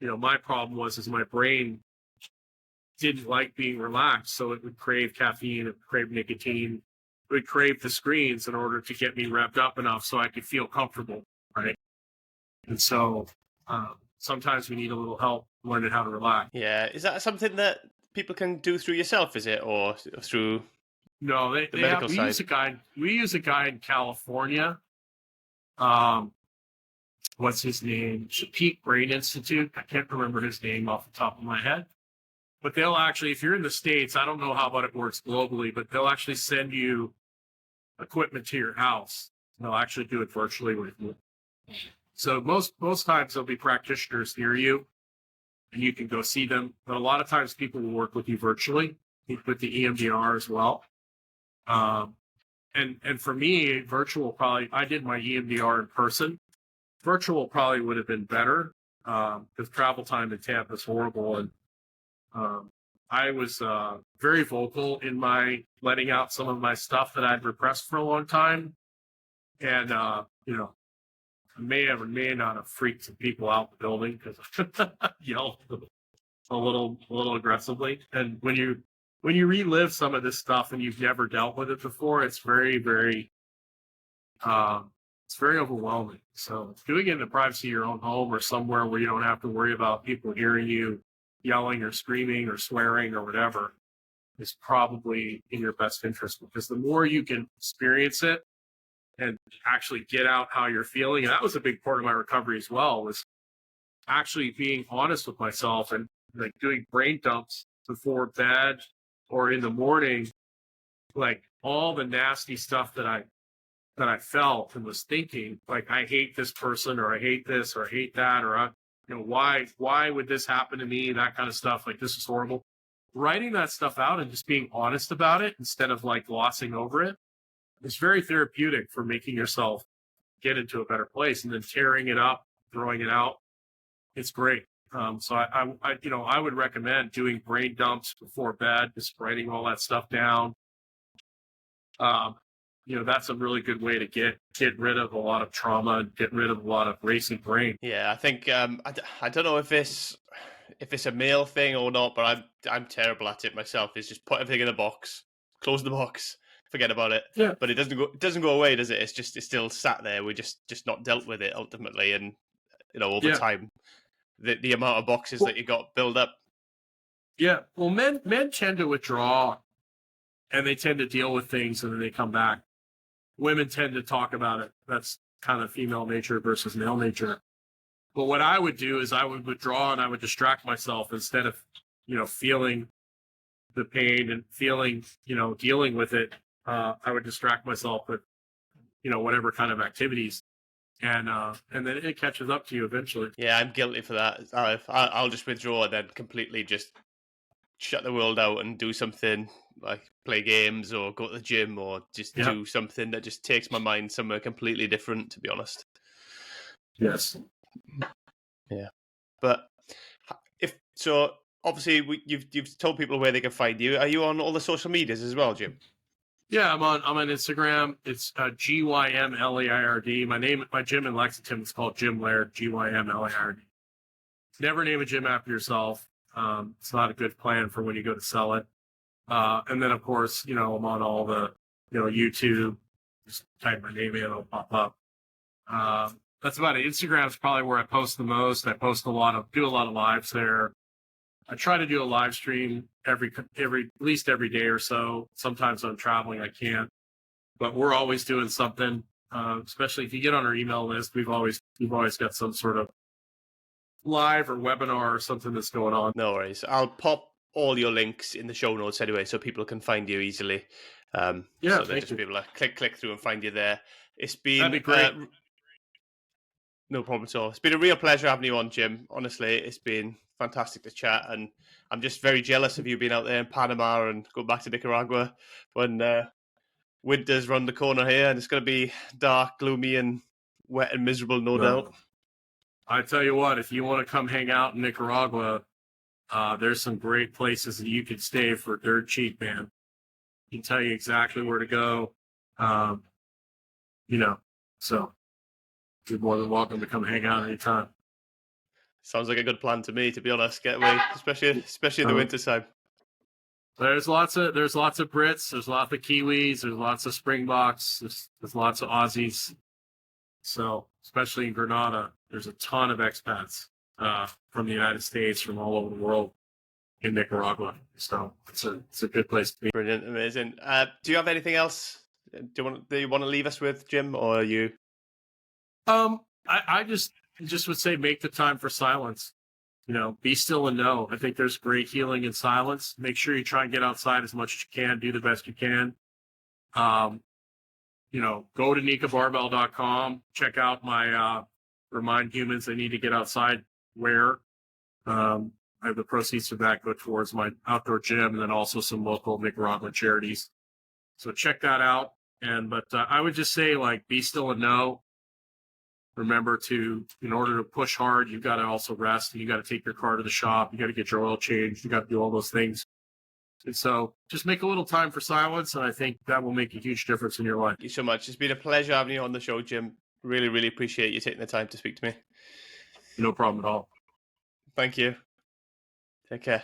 My problem was my brain didn't like being relaxed, so it would crave caffeine, it would crave nicotine, it would crave the screens in order to get me revved up enough so I could feel comfortable, right? And so sometimes we need a little help learning how to relax. Yeah, is that something that people can do through yourself, is it, or through? No, we use a guide. We use a guy in California. What's his name? Peak Brain Institute. I can't remember his name off the top of my head. But they'll actually, if you're in the States, I don't know how about it works globally, but they'll actually send you equipment to your house. They'll actually do it virtually with you. So most times there'll be practitioners near you, and you can go see them. But a lot of times people will work with you virtually with the EMDR as well. And for me, virtual probably, I did my EMDR in person. Virtual probably would have been better because travel time in Tampa is horrible. And I was very vocal in my letting out some of my stuff that I'd repressed for a long time. And, I may have or may not have freaked some people out in the building because I yelled a little aggressively. And when you relive some of this stuff and you've never dealt with it before, it's very, very it's very overwhelming. So doing it in the privacy of your own home or somewhere where you don't have to worry about people hearing you yelling or screaming or swearing or whatever is probably in your best interest, because the more you can experience it and actually get out how you're feeling. And that was a big part of my recovery as well, was actually being honest with myself and like doing brain dumps before bed or in the morning, like all the nasty stuff that I felt and was thinking, like, I hate this person, or I hate this, or I hate that, or why would this happen to me? That kind of stuff. Like, this is horrible. Writing that stuff out and just being honest about it instead of like glossing over it is very therapeutic for making yourself get into a better place. And then tearing it up, throwing it out, it's great. So I would recommend doing brain dumps before bed, just writing all that stuff down. That's a really good way to get rid of a lot of trauma and get rid of a lot of racing brain. Yeah, I think I don't know if it's a male thing or not, but I'm terrible at it myself. Is just put everything in a box, close the box, forget about it. Yeah. But it doesn't go away, does it? It's still sat there. We just not dealt with it ultimately, and over time, the amount of boxes that you got build up. Yeah. Well, men tend to withdraw, and they tend to deal with things, and then they come back. Women tend to talk about it. That's kind of female nature versus male nature. But what I would do is I would withdraw and I would distract myself instead of, feeling the pain and feeling, dealing with it. I would distract myself with, whatever kind of activities. And then it catches up to you eventually. Yeah, I'm guilty for that. I'll just withdraw and then completely just shut the world out and do something like play games or go to the gym or just do something that just takes my mind somewhere completely different, to be honest. Yes. Yeah. But obviously you've told people where they can find you. Are you on all the social medias as well, Jim? Yeah, I'm on Instagram. It's GYMLAIRD. My gym in Lexington is called Jim Laird, GYMLAIRD. Never name a gym after yourself. It's not a good plan for when you go to sell it. And then, of course, I'm on all the, YouTube. Just type my name in, it'll pop up. That's about it. Instagram is probably where I post the most. I post do a lot of lives there. I try to do a live stream at least every day or so. Sometimes I'm traveling, I can't. But we're always doing something. Especially if you get on our email list, we've always got some sort of live or webinar or something that's going on. No worries. I'll pop all your links in the show notes anyway, so people can find you easily. So they just be able to click through and find you there. It's been That'd be great. No problem at all. It's been a real pleasure having you on, Jim. Honestly, it's been fantastic to chat, and I'm just very jealous of you being out there in Panama and going back to Nicaragua when winter's run the corner here, and it's going to be dark, gloomy, and wet and miserable, no doubt. I tell you what, if you want to come hang out in Nicaragua, there's some great places that you could stay for dirt cheap, man. I can tell you exactly where to go. So you're more than welcome to come hang out anytime. Sounds like a good plan to me, to be honest. Get away, especially in the winter time. There's lots of Brits, there's lots of Kiwis, there's lots of Springboks, there's lots of Aussies. So especially in Grenada, there's a ton of expats from the United States, from all over the world in Nicaragua. So it's a good place to be. Brilliant, amazing. Do you have anything else? Do you want to leave us with, Jim, or are you? I just would say make the time for silence. Be still and know. I think there's great healing in silence. Make sure you try and get outside as much as you can. Do the best you can. Go to nikabarbell.com. Check out my Remind Humans They Need to Get Outside wear. I have the proceeds from that go towards my outdoor gym and then also some local Nicaraguan charities. So check that out. But I would just say, like, be still and know. Remember to, in order to push hard, you've got to also rest. You got to take your car to the shop. You got to get your oil changed. You got to do all those things. And so just make a little time for silence. And I think that will make a huge difference in your life. Thank you so much. It's been a pleasure having you on the show, Jim. Really, really appreciate you taking the time to speak to me. No problem at all. Thank you. Take care.